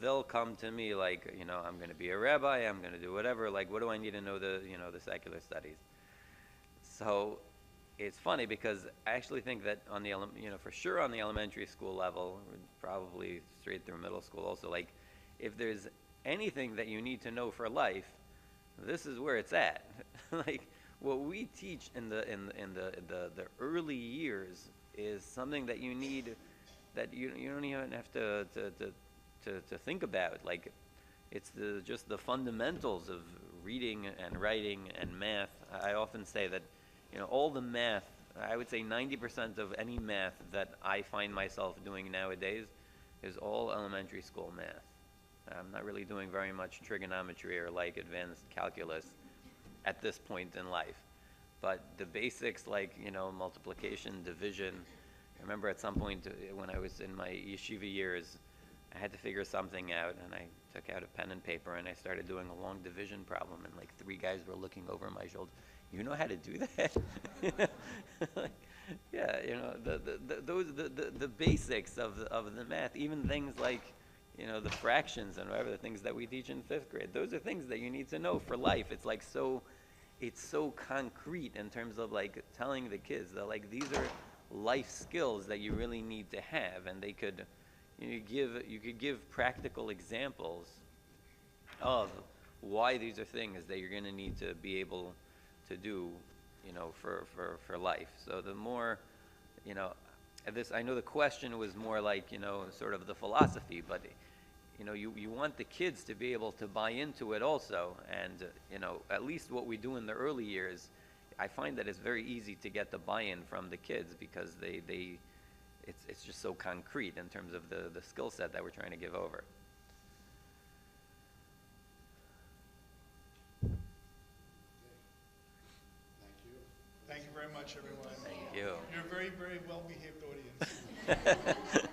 They'll come to me like, I'm going to be a rabbi, I'm going to do whatever. Like, what do I need to know the secular studies? So it's funny because I actually think that on the for sure on the elementary school level, probably straight through middle school also, like, if there's anything that you need to know for life, this is where it's at. Like, what we teach in the early years is something that you need, that you don't even have to think about. Like, it's just the fundamentals of reading and writing and math. I often say that all the math, I would say 90% of any math that I find myself doing nowadays is all elementary school math. I'm not really doing very much trigonometry or like advanced calculus at this point in life. But the basics, like, multiplication, division. I remember at some point when I was in my yeshiva years, I had to figure something out, and I took out a pen and paper and I started doing a long division problem, and like 3 guys were looking over my shoulder. You know how to do that? Like, yeah, the basics of the math, even things like the fractions and whatever, the things that we teach in 5th grade. Those are things that you need to know for life. It's like it's so concrete in terms of like telling the kids that like these are life skills that you really need to have, and they could, you could give practical examples of why these are things that you're going to need to be able to do, for life. So the more, I know the question was more like, sort of the philosophy, but you want the kids to be able to buy into it also. And, at least what we do in the early years, I find that it's very easy to get the buy-in from the kids because it's just so concrete in terms of the skill set that we're trying to give over. Thank you very much, everyone. Thank you. You're a very, very well-behaved audience.